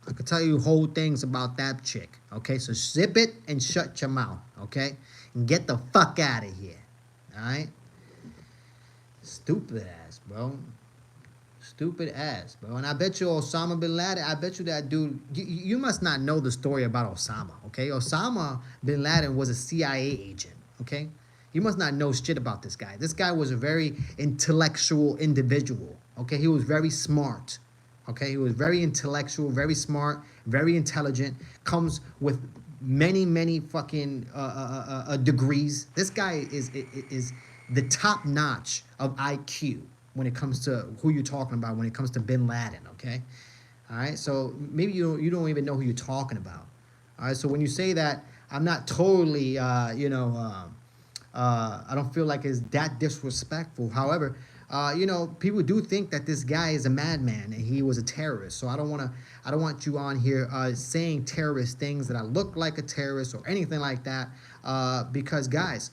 I could tell you whole things about that chick. Okay, so zip it and shut your mouth. Okay, and get the fuck out of here. All right. Stupid ass, bro. Stupid ass, bro. And I bet you Osama bin Laden, I bet you that dude, you must not know the story about Osama, okay? Osama bin Laden was a CIA agent, okay? You must not know shit about this guy. This guy was a very intellectual individual, okay? He was very smart, okay? He was very intellectual, very smart, very intelligent, comes with many, many fucking degrees. This guy is the top notch of IQ when it comes to who you're talking about, when it comes to bin Laden, okay? All right, so maybe you don't even know who you're talking about. All right, so when you say that, I'm not totally, I don't feel like it's that disrespectful. However, people do think that this guy is a madman and he was a terrorist. So I don't want you on here saying terrorist things that I look like a terrorist or anything like that. Because guys,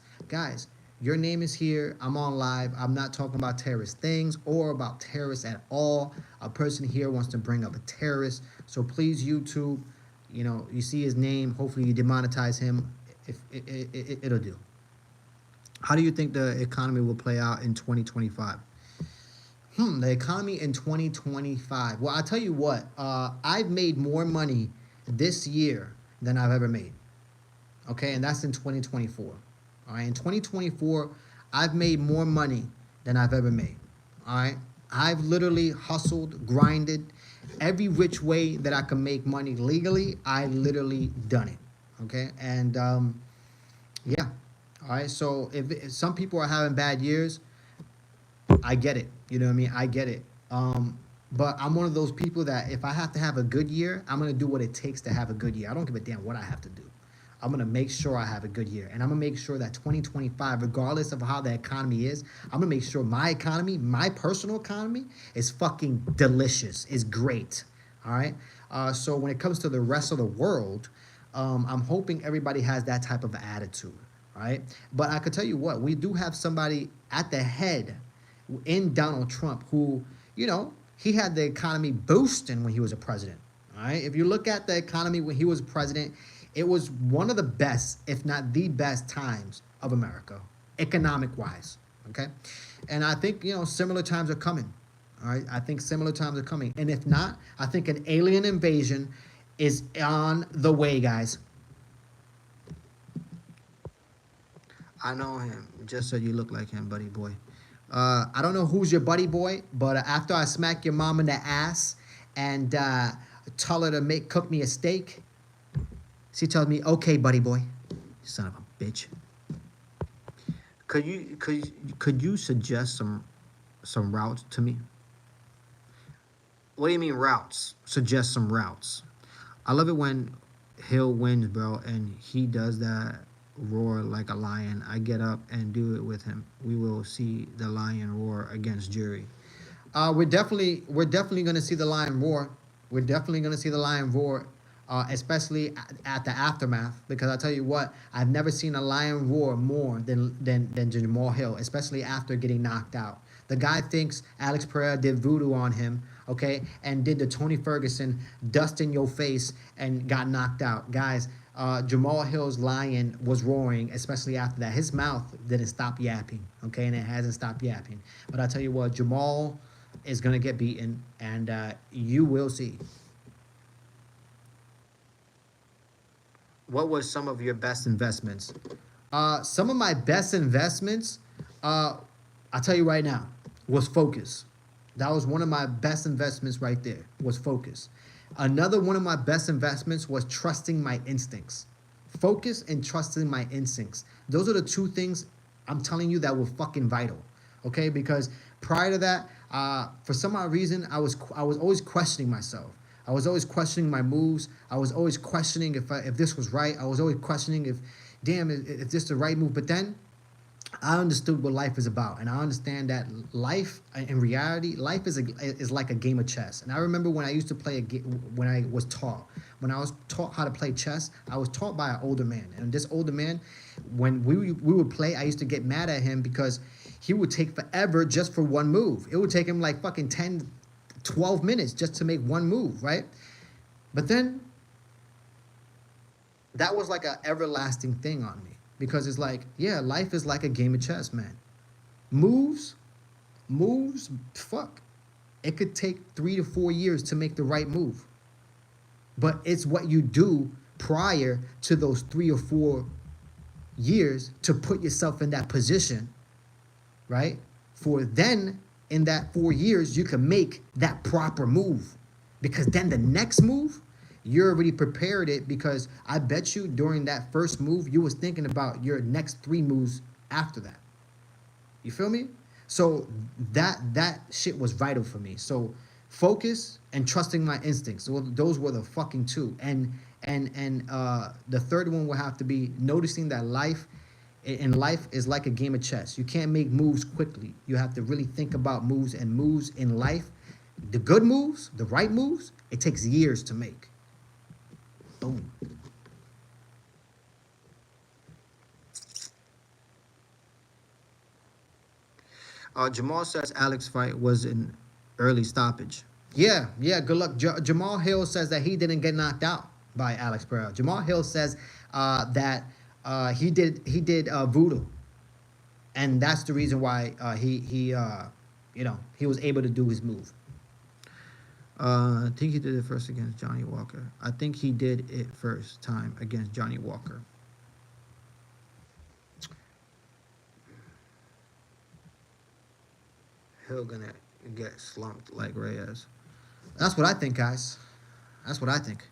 your name is here. I'm on live. I'm not talking about terrorist things or about terrorists at all. A person here wants to bring up a terrorist. So please, YouTube, you see his name. Hopefully you demonetize him. If it'll do. How do you think the economy will play out in 2025? The economy in 2025. Well, I'll tell you what. I've made more money this year than I've ever made. Okay, and that's in 2024. All right, in 2024, I've made more money than I've ever made. All right, I've literally hustled, grinded, every which way that I can make money legally. I literally done it. Okay, and yeah. All right, so if some people are having bad years, I get it. You know what I mean? I get it. But I'm one of those people that if I have to have a good year, I'm gonna do what it takes to have a good year. I don't give a damn what I have to do. I'm going to make sure I have a good year. And I'm going to make sure that 2025, regardless of how the economy is, I'm going to make sure my economy, my personal economy, is fucking delicious, is great. All right? So when it comes to the rest of the world, I'm hoping everybody has that type of attitude. All right? But I could tell you what, we do have somebody at the head in Donald Trump who, he had the economy boosting when he was a president. All right? If you look at the economy when he was president, it was one of the best, if not the best times of America, economic-wise, okay? And I think, similar times are coming, all right? I think similar times are coming. And if not, I think an alien invasion is on the way, guys. I know him, just so you look like him, buddy boy. I don't know who's your buddy boy, but after I smack your mom in the ass and tell her to cook me a steak, she tells me, "Okay, buddy boy." Son of a bitch. Could you suggest some routes to me? What do you mean routes? Suggest some routes. I love it when Hill wins, bro, and he does that roar like a lion. I get up and do it with him. We will see the lion roar against Jury. We're definitely gonna see the lion roar. We're definitely gonna see the lion roar. Especially at the aftermath, because I tell you what, I've never seen a lion roar more than Jamal Hill, especially after getting knocked out. The guy thinks Alex Pereira did voodoo on him, okay, and did the Tony Ferguson dust in your face and got knocked out. Guys, Jamal Hill's lion was roaring, especially after that. His mouth didn't stop yapping, okay, and it hasn't stopped yapping. But I tell you what, Jamal is gonna get beaten, and you will see. What was some of your best investments? Some of my best investments, I'll tell you right now, was focus. That was one of my best investments right there, was focus. Another one of my best investments was trusting my instincts. Focus and trusting my instincts. Those are the two things I'm telling you that were fucking vital. Okay, because prior to that, for some odd reason, I was always questioning myself. I was always questioning my moves. I was always questioning if this was right. I was always questioning if, damn, if this the right move. But then I understood what life is about, and I understand that life, in reality, life is like a game of chess. And I remember when I used to play when I was taught how to play chess. I was taught by an older man, and this older man, when we would play, I used to get mad at him because he would take forever just for one move. It would take him like fucking 10, 12 minutes just to make one move, right? But then that was like an everlasting thing on me because it's like, yeah, life is like a game of chess, man. Moves, fuck. It could take 3 to 4 years to make the right move, but it's what you do prior to those 3 or 4 years to put yourself in that position, right? For then, in that 4 years, you can make that proper move, because then the next move, you're already prepared it, because I bet you during that first move, you was thinking about your next 3 moves after that. You feel me? So that shit was vital for me. So focus and trusting my instincts. So those were the fucking two. And the third one will have to be noticing that life in life is like a game of chess. You can't make moves quickly. You have to really think about moves, and moves in life, the good moves, the right moves, it takes years to make. Boom. Jamal says Alex fight was an early stoppage. Yeah, yeah. Good luck. Jamal Hill says that he didn't get knocked out by Alex Pereira. Jamal Hill says that he did voodoo, and that's the reason why he was able to do his move. I think he did it first against Johnny Walker. I think he did it first time against Johnny Walker. Hill gonna get slumped like Reyes. That's what I think, guys. That's what I think.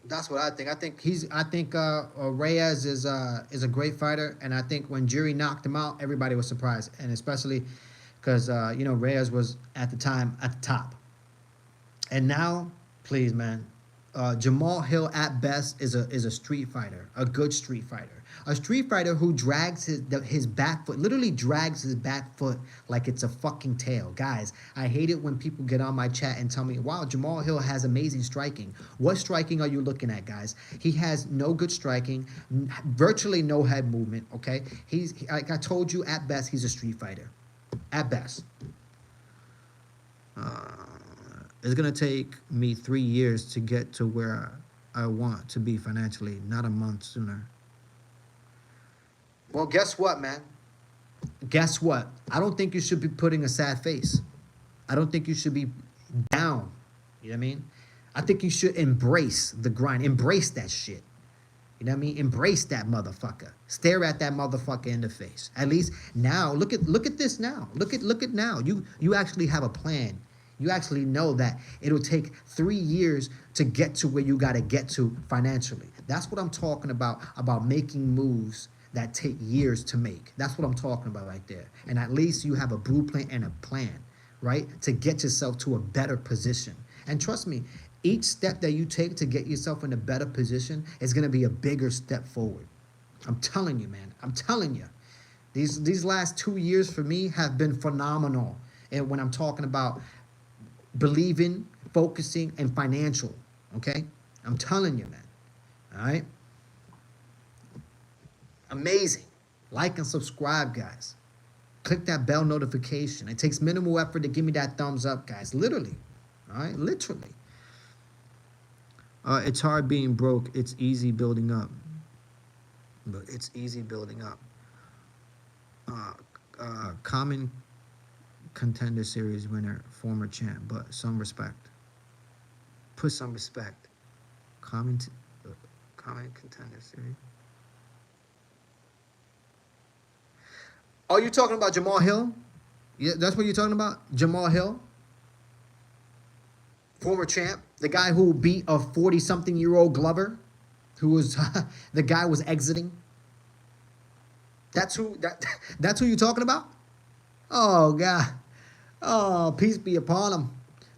That's what I think. I think Reyes is a great fighter, and I think when Jury knocked him out, everybody was surprised, and especially because Reyes was at the time at the top. And now, please, man, Jamal Hill at best is a street fighter, a good street fighter, a street fighter who drags his back foot, literally drags his back foot like it's a fucking tail. Guys, I hate it when people get on my chat and tell me, "Wow, Jamal Hill has amazing striking." What striking are you looking at, guys? He has no good striking, virtually no head movement. Okay, like I told you, at best he's a street fighter, at best. Uh, it's gonna take me 3 years to get to where I want to be financially, not a month sooner. Well, guess what, man? Guess what? I don't think you should be putting a sad face. I don't think you should be down. You know what I mean? I think you should embrace the grind. Embrace that shit. You know what I mean? Embrace that motherfucker. Stare at that motherfucker in the face. At least now, look at this now. Look at now. You actually have a plan. You actually know that it'll take 3 years to get to where you got to get to financially. That's what I'm talking about making moves that take years to make. That's what I'm talking about right there. And at least you have a blueprint and a plan, right? To get yourself to a better position. And trust me, each step that you take to get yourself in a better position is going to be a bigger step forward. I'm telling you, man. I'm telling you. These last 2 years for me have been phenomenal. And when I'm talking about believing, focusing, and financial, okay? I'm telling you, man. All right? Amazing. Like and subscribe, guys. Click that bell notification. It takes minimal effort to give me that thumbs up, guys. Literally. All right? Literally. It's hard being broke. It's easy building up. But it's easy building up. Common Contender Series winner, former champ, but some respect. Put some respect. Common Contender Series. Are you talking about Jamal Hill? Yeah, that's what you're talking about? Jamal Hill, former champ, the guy who beat a 40-something-year-old Glover, who was the guy was exiting. That's who you're talking about? Oh God. Oh, peace be upon him.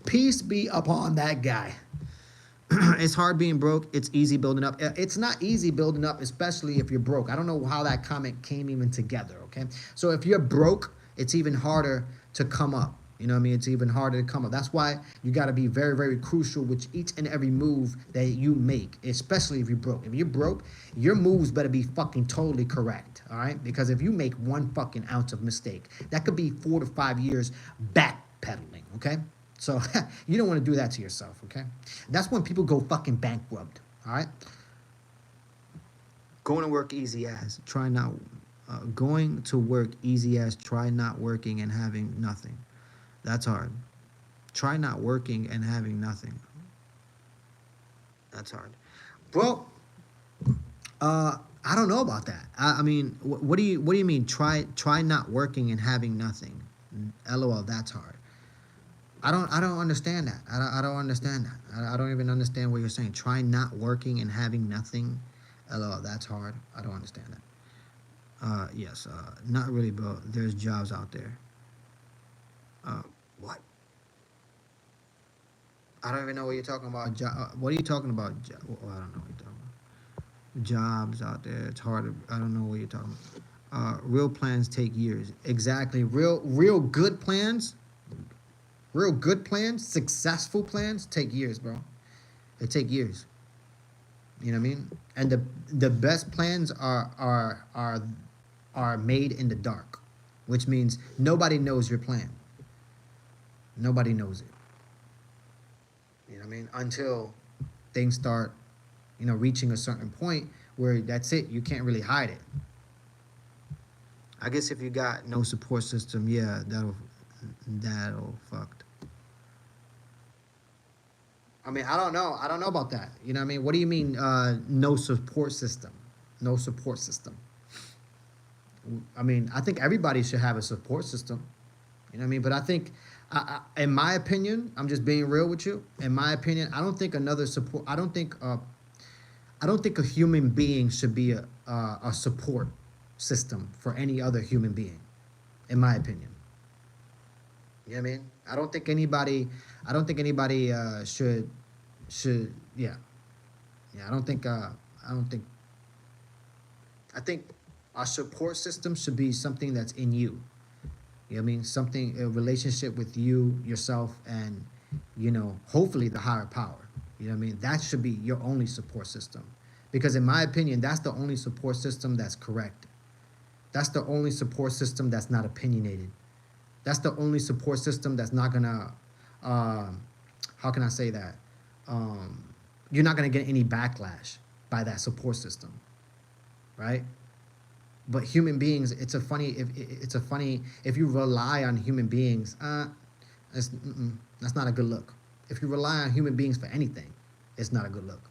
Peace be upon that guy. It's hard being broke. It's easy building up. It's not easy building up, especially if you're broke. I don't know how that comment came even together. Okay, so if you're broke, it's even harder to come up. You know what I mean? It's even harder to come up. That's why you got to be very, very crucial with each and every move that you make, especially if you're broke. If you're broke, your moves better be fucking totally correct. All right? Because if you make one fucking ounce of mistake, that could be 4 to 5 years backpedaling. Okay? So you don't want to do that to yourself. Okay? That's when people go fucking bankrupt. All right? Going to work easy as try not. Going to work easy as try not working and having nothing. That's hard. Try not working and having nothing. That's hard. Well, I don't know about that. I mean, what do you mean? Try not working and having nothing. LOL. That's hard. I don't understand that. I don't understand that. I don't even understand what you're saying. Try not working and having nothing. LOL. That's hard. I don't understand that. Yes. Not really, bro. There's jobs out there. What? I don't even know what you're talking about. What are you talking about? Well, I don't know what you're talking about. Jobs out there. It's hard. I don't know what you're talking about. Real plans take years. Exactly. Real good plans, successful plans take years, bro. They take years. You know what I mean? And the best plans are made in the dark, which means nobody knows your plan. Nobody knows it. You know what I mean? Until things start, reaching a certain point where that's it. You can't really hide it. I guess if you got no support system, yeah, that'll fucked. I mean, I don't know. I don't know about that. You know what I mean? What do you mean no support system? No support system. I mean, I think everybody should have a support system. You know what I mean? But I think, in my opinion, I'm just being real with you. In my opinion, I don't think another support. I don't think a human being should be a support system for any other human being. In my opinion, you know what I mean? I don't think anybody. I don't think anybody should. Yeah, yeah. I don't think. I don't think. I think our support system should be something that's in you. You know what I mean? Something, a relationship with you, yourself, and, hopefully the higher power. You know what I mean? That should be your only support system. Because in my opinion, that's the only support system that's correct. That's the only support system that's not opinionated. That's the only support system that's not gonna, how can I say that? You're not gonna get any backlash by that support system, right? But human beings, if you rely on human beings, that's not a good look. If you rely on human beings for anything, it's not a good look.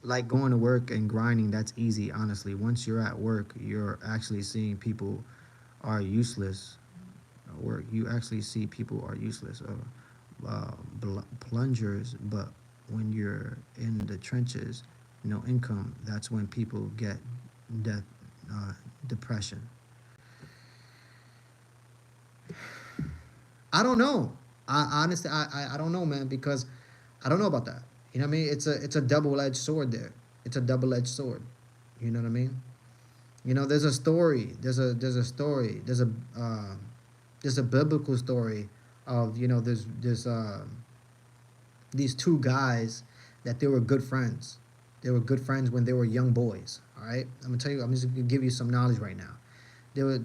Like going to work and grinding, that's easy, honestly. Once you're at work, you're actually seeing people are useless. Work, you actually see people are useless. Plungers, but when you're in the trenches, no income, that's when people get death, depression. I don't know. I honestly, I don't know, man, because I don't know about that. You know what I mean? It's a double-edged sword there. It's a double-edged sword. You know what I mean? There's a story. There's a story. There's a biblical story of there's these two guys that they were good friends. They were good friends when they were young boys. All right, I'm gonna tell you. I'm just gonna give you some knowledge right now. They were.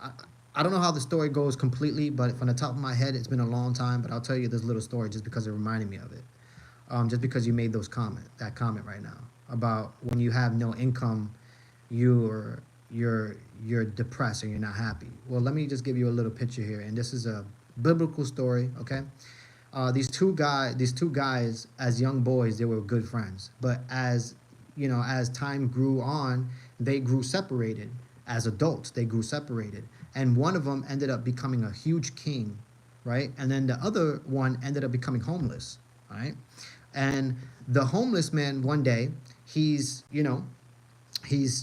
I, I don't know how the story goes completely, but from the top of my head, it's been a long time. But I'll tell you this little story just because it reminded me of it. Just because you made that comment right now about when you have no income, you're you're depressed and you're not happy. Well, let me just give you a little picture here, and this is a biblical story. Okay, these two guys, as young boys, they were good friends, but as time grew on, they grew separated as adults. They grew separated, and one of them ended up becoming a huge king, right? And then the other one ended up becoming homeless, right? And the homeless man one day, he's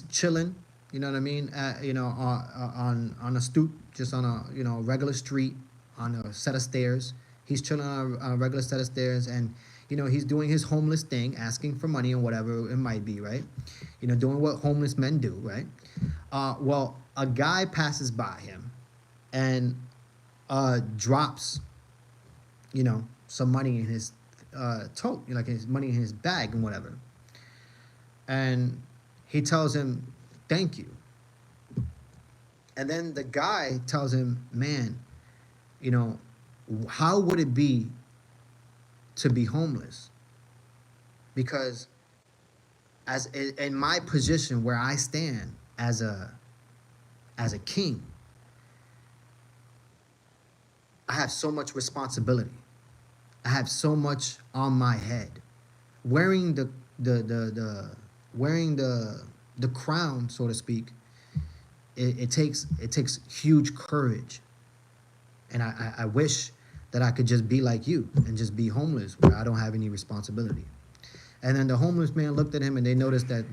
chilling, you know what I mean? On a stoop, just on a regular street, on a set of stairs. He's chilling on a regular set of stairs, and he's doing his homeless thing, asking for money and whatever it might be, right? Doing what homeless men do, right? Well, a guy passes by him, and drops, some money in his tote, like his money in his bag and whatever. And he tells him, "Thank you." And then the guy tells him, "Man, you know, how would it be to be homeless? Because in my position where I stand as a king, I have so much responsibility. I have so much on my head. Wearing the crown, so to speak, it takes huge courage. And I wish that I could just be like you and just be homeless where I don't have any responsibility." And then the homeless man looked at him, and they noticed that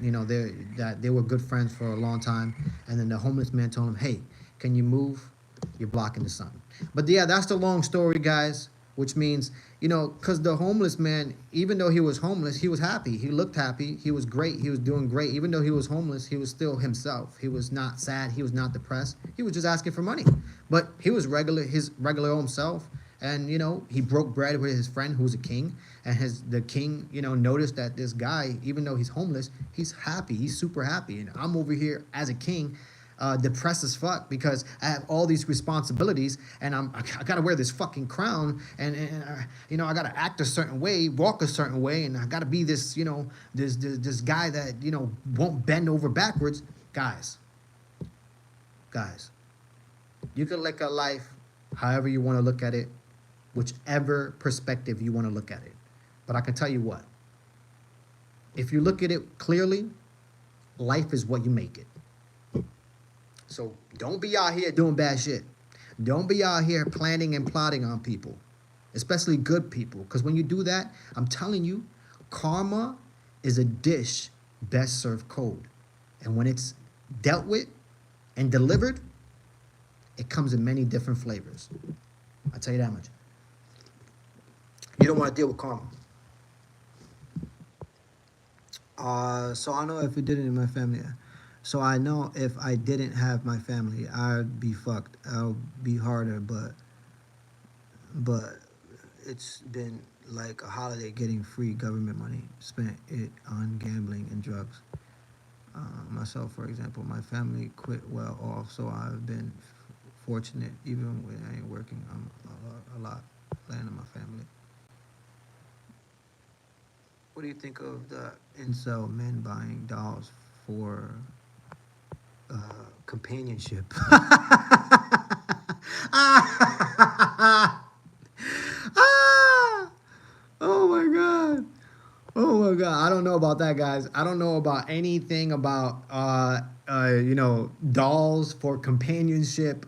they were good friends for a long time. And then the homeless man told him, "Hey, can you move? You're blocking the sun." But yeah, that's the long story, guys. Which means, because the homeless man, even though he was homeless, he was happy. He looked happy. He was great. He was doing great. Even though he was homeless, he was still himself. He was not sad. He was not depressed. He was just asking for money. But he was his regular own self. And, he broke bread with his friend who was a king. And the king, noticed that this guy, even though he's homeless, he's happy. He's super happy. And I'm over here as a king, depressed as fuck because I have all these responsibilities, and I gotta wear this fucking crown, and I gotta act a certain way, walk a certain way, and I gotta be this this guy that won't bend over backwards. Guys, you can look at life however you want to look at it, whichever perspective you want to look at it. But I can tell you what, if you look at it clearly, life is what you make it. So don't be out here doing bad shit. Don't be out here planning and plotting on people, especially good people. Because when you do that, I'm telling you, karma is a dish best served cold. And when it's dealt with and delivered, it comes in many different flavors. I'll tell you that much. You don't want to deal with karma. So I know if it did it in my family. So I know if I didn't have my family, I'd be fucked. I'll be harder, but it's been like a holiday getting free government money, spent it on gambling and drugs. Myself, for example, my family quit well off, so I've been fortunate. Even when I ain't working, I'm a lot laying on my family. What do you think of the incel men buying dolls for companionship? Ah! Oh my god! Oh my god! I don't know about that, guys. I don't know about anything about dolls for companionship.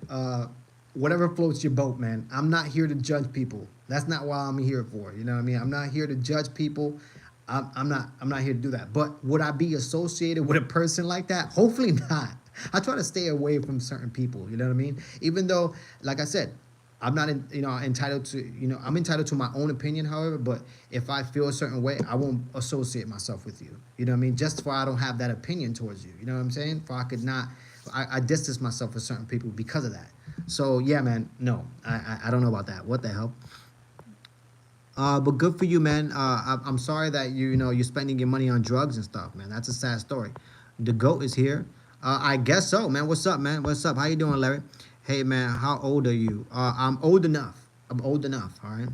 Whatever floats your boat, man. I'm not here to judge people. That's not what I'm here for. You know what I mean? I'm not here to judge people. I'm not here to do that. But would I be associated with a person like that? Hopefully not. I try to stay away from certain people. You know what I mean? Even though, like I said, I'm not entitled to. I'm entitled to my own opinion. However, but if I feel a certain way, I won't associate myself with you. You know what I mean? Just for I don't have that opinion towards you. You know what I'm saying? For I could not. I distance myself from certain people because of that. So yeah, man. No, I don't know about that. What the hell? But good for you, man. I'm sorry that you're spending your money on drugs and stuff, man. That's a sad story. The goat is here. I guess so, man. What's up, man? What's up? How you doing, Larry? Hey, man. How old are you? I'm old enough. I'm old enough. All right.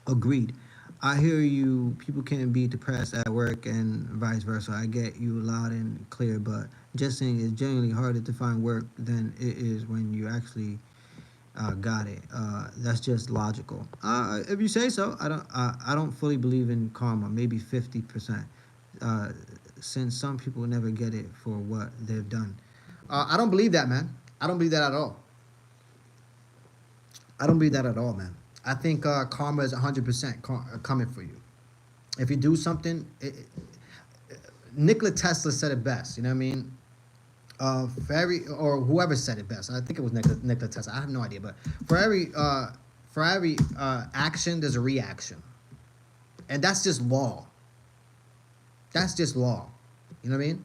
Agreed. I hear you. People can be depressed at work and vice versa. I get you loud and clear, but just saying it's generally harder to find work than it is when you actually got it. That's just logical. If you say so, I don't fully believe in karma. Maybe 50%. Since some people never get it for what they've done. I don't believe that, man. I don't believe that at all. I don't believe that at all, man. I think karma is 100% coming for you. If you do something, Nikola Tesla said it best. You know what I mean? For every, or whoever said it best. I think it was Nikola Tesla. I have no idea, but for every action, there's a reaction, and that's just law. That's just law. You know what I mean?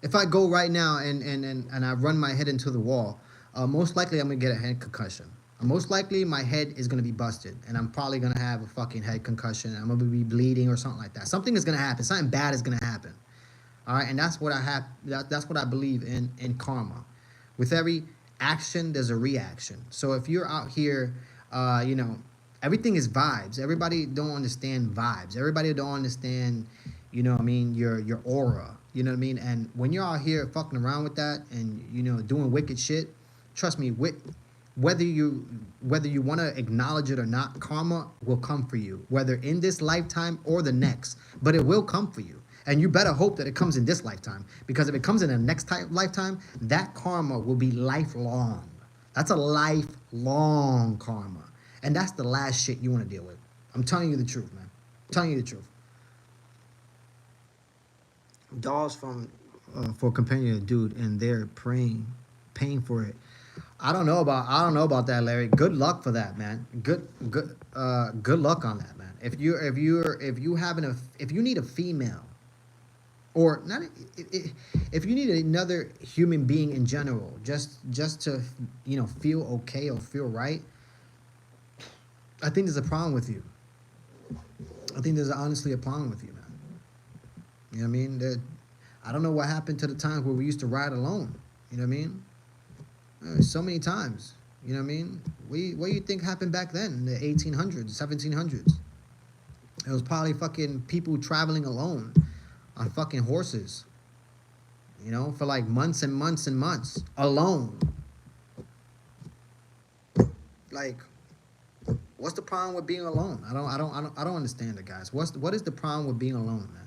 If I go right now and I run my head into the wall, most likely I'm gonna get a head concussion. Most likely my head is gonna be busted, and I'm probably gonna have a fucking head concussion. I'm gonna be bleeding or something like that. Something is gonna happen. Something bad is gonna happen. All right, and that's what I have. That's what I believe in karma. With every action, there's a reaction. So if you're out here, you know, everything is vibes. Everybody don't understand vibes. Everybody don't understand, you know what I mean, your aura. You know what I mean? And when you're out here fucking around with that and, you know, doing wicked shit, trust me, whether you want to acknowledge it or not, karma will come for you, whether in this lifetime or the next. But it will come for you. And you better hope that it comes in this lifetime, because if it comes in the next lifetime, that karma will be lifelong. That's a lifelong karma. And that's the last shit you want to deal with. I'm telling you the truth, man. I'm telling you the truth. Dolls from for companion dude, and they're paying for it. I don't know about that, Larry. Good luck for that, man. Good luck on that, man. If you having a, if you need a female, or not, if you need another human being in general, just to, you know, feel okay or feel right, I think there's a problem with you. I think there's honestly a problem with you, man. You know what I mean? I don't know what happened to the times where we used to ride alone. You know what I mean? So many times. You know what I mean? What do you think happened back then in the 1800s, 1700s? It was probably fucking people traveling alone on fucking horses. You know, for like months and months and months alone. Like, what's the problem with being alone? I don't understand it, guys. What is the problem with being alone, man?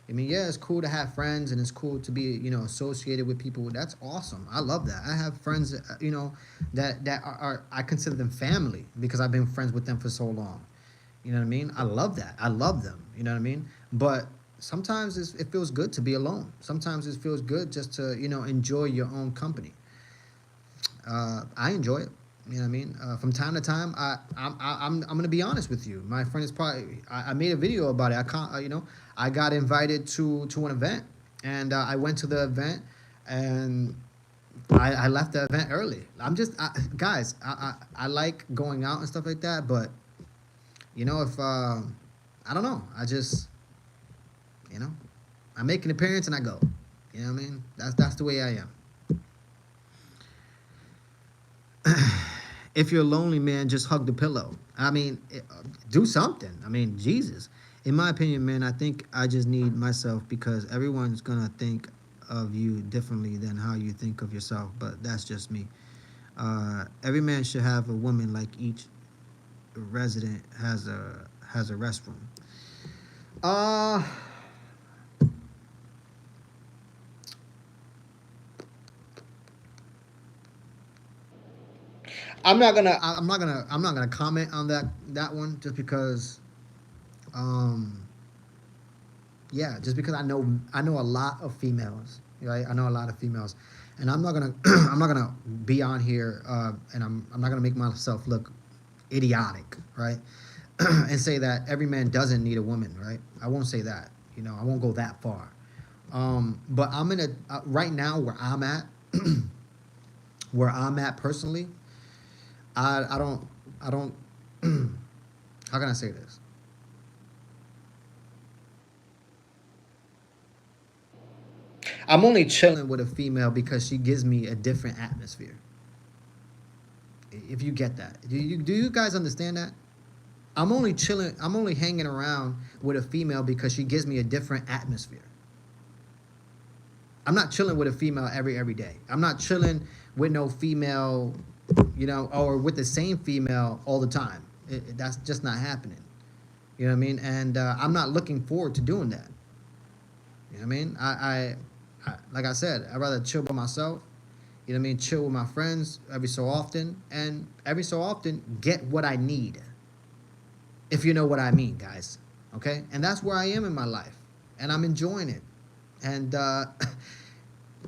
I mean, yeah, it's cool to have friends and it's cool to be, you know, associated with people. That's awesome. I love that. I have friends, you know, that are I consider them family because I've been friends with them for so long. You know what I mean? I love that. I love them. You know what I mean? But sometimes it feels good to be alone. Sometimes it feels good just to, you know, enjoy your own company. I enjoy it. You know what I mean? From time to time, I'm gonna be honest with you. My friend is probably. I made a video about it. I can't. You know, I got invited to an event, and I went to the event, and I left the event early. Guys. I like going out and stuff like that, but you know, if I don't know, I just, you know, I make an appearance and I go. You know what I mean? That's the way I am. If you're lonely, man, just hug the pillow. I mean, do something. I mean, Jesus. In my opinion, man, I think I just need myself, because everyone's gonna think of you differently than how you think of yourself. But that's just me. Every man should have a woman like each resident has a restroom. Uh, I'm not gonna comment on that one, just because um yeah, just because I know a lot of females, right? I know a lot of females, and I'm not gonna I'm not gonna be on here, and I'm not gonna make myself look idiotic, right? And say that every man doesn't need a woman, right? I won't say that. You know, I won't go that far. But I'm gonna right now where I'm at personally. I don't I don't how can I say this? I'm only chilling with a female because she gives me a different atmosphere. If you get that, do you guys understand that? I'm only chilling. I'm only hanging around with a female because she gives me a different atmosphere. I'm not chilling with a female every day. I'm not chilling with no female, you know, or with the same female all the time. That's just not happening. You know what I mean? And I'm not looking forward to doing that. You know what I mean? like I said, I'd rather chill by myself. You know what I mean? Chill with my friends every so often, and every so often get what I need. If you know what I mean, guys. Okay, and that's where I am in my life, and I'm enjoying it. And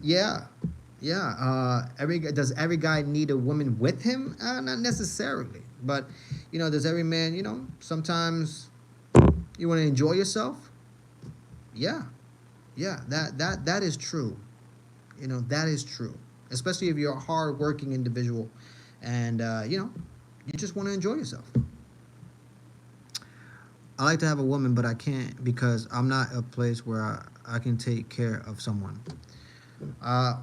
yeah, yeah. Every does every guy need a woman with him? Not necessarily, but does every man? Sometimes you want to enjoy yourself. Yeah, yeah. That is true. That is true. Especially if you're a hard-working individual, and you just want to enjoy yourself. I like to have a woman, but I can't because I'm not a place where I can take care of someone. Uh,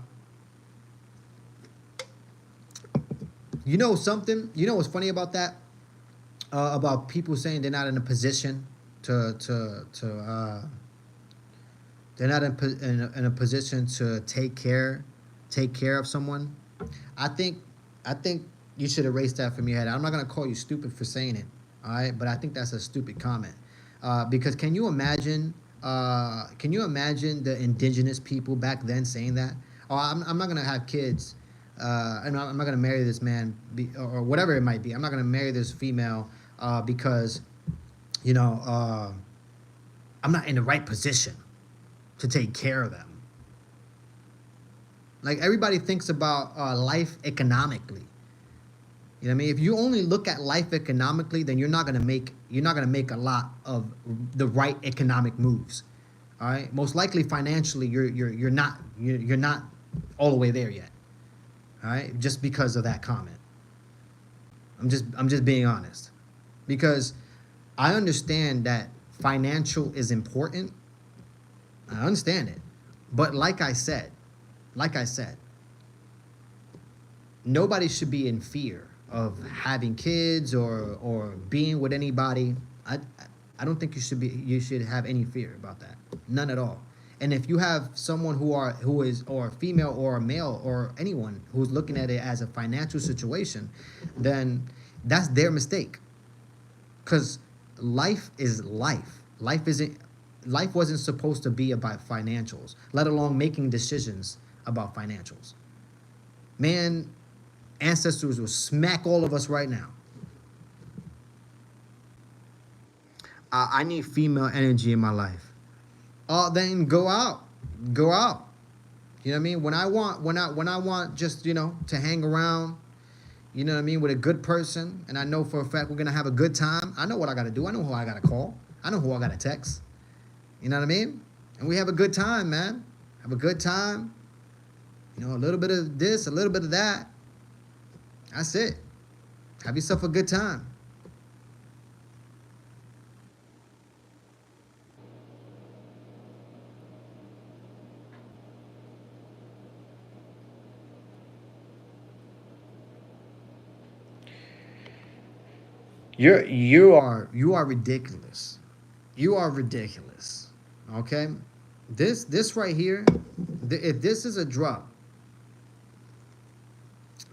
you know something? You know what's funny about that? About people saying they're not in a position to they're not in a position to take care of someone. I think I think you should erase that from your head. I'm not gonna call you stupid for saying it, all right? But I think that's a stupid comment. Because can you imagine the indigenous people back then saying that? Oh, I'm not gonna have kids, and I'm not gonna marry this man, or whatever it might be. I'm not gonna marry this female because you know I'm not in the right position to take care of them. Like everybody thinks about life economically. You know what I mean? If you only look at life economically, then you're not gonna make a lot of the right economic moves. All right. Most likely financially, you're not all the way there yet. All right. Just because of that comment. I'm just being honest, because I understand that financial is important. I understand it, but like I said, nobody should be in fear of having kids or being with anybody. I don't think you should have any fear about that. None at all. And if you have someone who is or a female or a male or anyone who's looking at it as a financial situation, then that's their mistake. Cuz life is life. Life wasn't supposed to be about financials, let alone making decisions about financials. Man, ancestors will smack all of us right now. I need female energy in my life. Then go out, go out. You know what I mean? When I want just to hang around. You know what I mean, with a good person, and I know for a fact we're gonna have a good time. I know what I gotta do. I know who I gotta call. I know who I gotta text. You know what I mean? And we have a good time, man. Have a good time. A little bit of this, a little bit of that. That's it. Have yourself a good time. You are ridiculous. You are ridiculous. Okay? This right here, if this is a drug,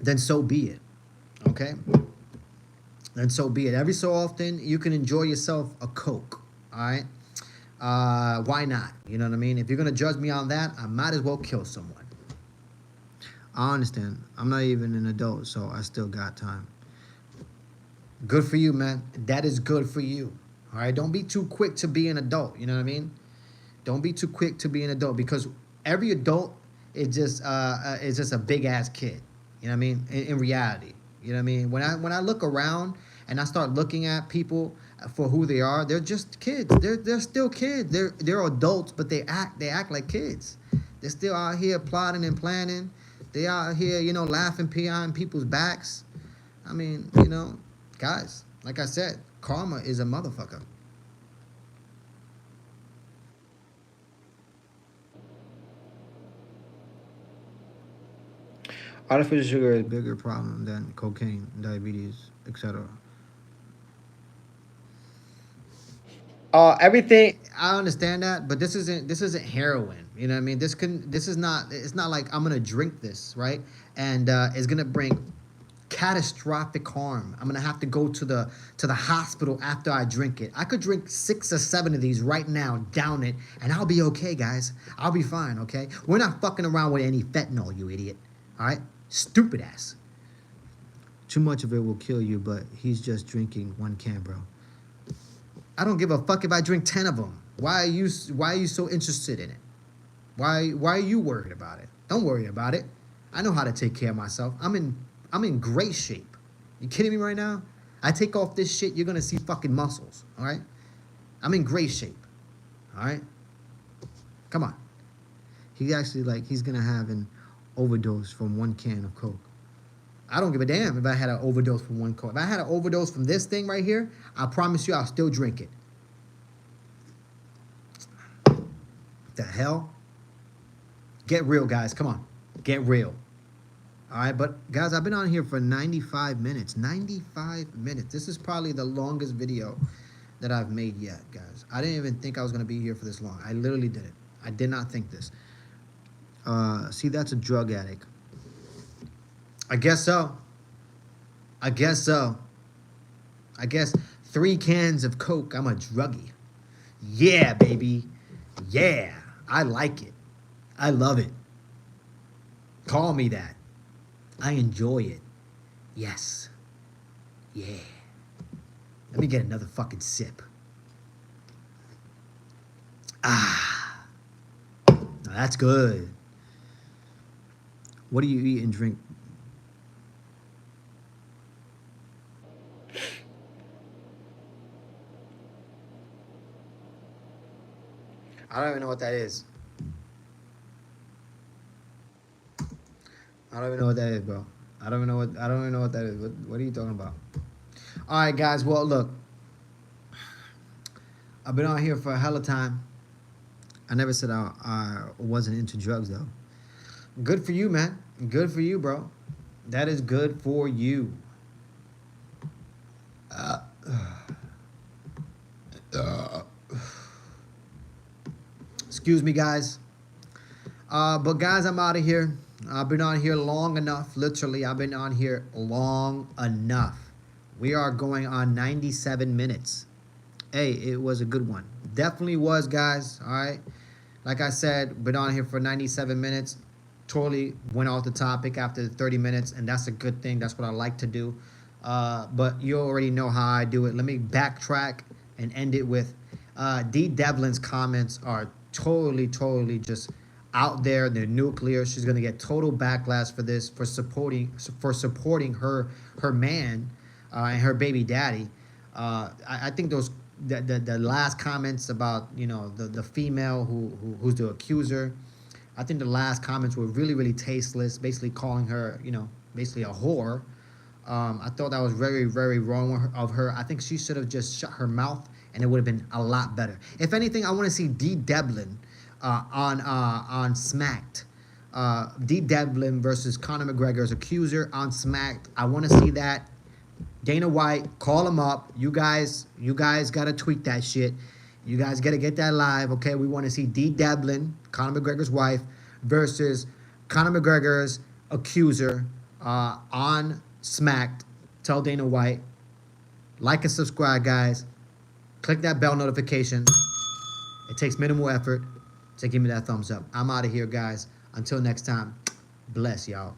then so be it. Okay? Then so be it. Every so often you can enjoy yourself a Coke. All right? Why not? You know what I mean? If you're gonna judge me on that, I might as well kill someone. I understand. I'm not even an adult, so I still got time. Good for you, man. That is good for you. All right. Don't be too quick to be an adult. You know what I mean? Don't be too quick to be an adult, because every adult is just a big ass kid. You know what I mean? In reality, you know what I mean. When I look around and I start looking at people for who they are, they're just kids. They're still kids. They're adults, but they act like kids. They're still out here plotting and planning. They out here, laughing behind people's backs. I mean, guys, like I said, karma is a motherfucker. Artificial sugar is a bigger problem than cocaine, diabetes, etc. Everything I understand that, but this isn't heroin. You know what I mean? This is not. It's not like I'm gonna drink this, right? And it's gonna bring catastrophic harm. I'm gonna have to go to the hospital after I drink it. I could drink 6 or 7 of these right now, down it, and I'll be okay, guys. I'll be fine, okay? We're not fucking around with any fentanyl, you idiot. All right? Stupid ass. Too much of it will kill you, but he's just drinking 1 can, bro. I don't give a fuck if I drink 10 of them. Why are you so interested in it? Why are you worried about it? Don't worry about it. I know how to take care of myself. I'm in great shape. You kidding me right now? I take off this shit, you're gonna see fucking muscles, all right? I'm in great shape, all right? Come on. He actually, he's gonna have an overdose from 1 can of Coke. I don't give a damn if I had an overdose from 1 Coke. If I had an overdose from this thing right here, I promise you I'll still drink it. What the hell? Get real, guys. Come on. Get real. All right, but guys, I've been on here for 95 minutes. 95 minutes. This is probably the longest video that I've made yet, guys. I didn't even think I was going to be here for this long. I literally didn't. I did not think this. See, that's a drug addict. I guess so. I guess so. I guess 3 cans of Coke, I'm a druggie. Yeah, baby. Yeah. I like it. I love it. Call me that. I enjoy it. Yes. Yeah. Let me get another fucking sip. Ah. Now that's good. What do you eat and drink? I don't even know what that is. I don't even know what that is, bro. I don't even know what that is. What are you talking about? All right, guys. Well, look. I've been on here for a hell of time. I never said I wasn't into drugs, though. Good for you, man. Good for you, bro. That is good for you. Excuse me, guys. But guys, I'm out of here. I've been on here long enough. Literally, I've been on here long enough. We are going on 97 minutes. Hey, it was a good one. Definitely was, guys. All right. Like I said, been on here for 97 minutes. Totally went off the topic after 30 minutes, and that's a good thing. That's what I like to do. But you already know how I do it. Let me backtrack and end it with D. Devlin's comments are totally just out there. They're nuclear. She's gonna get total backlash for this, for supporting her man and her baby daddy. I think those the last comments about, you know, the female who's the accuser. I think the last comments were really tasteless, basically calling her, you know, basically a whore. I thought that was very wrong of her. I think she should have just shut her mouth, and it would have been a lot better. If anything, I want to see D. Devlin on Smacked. D. Devlin versus Conor McGregor's accuser on Smacked. I want to see that. Dana White, call him up. You guys got to tweet that shit. You guys got to get that live, okay? We want to see D. Devlin, Conor McGregor's wife, versus Conor McGregor's accuser on Smacked. Tell Dana White. Like and subscribe, guys. Click that bell notification. It takes minimal effort to give me that thumbs up. I'm out of here, guys. Until next time, bless y'all.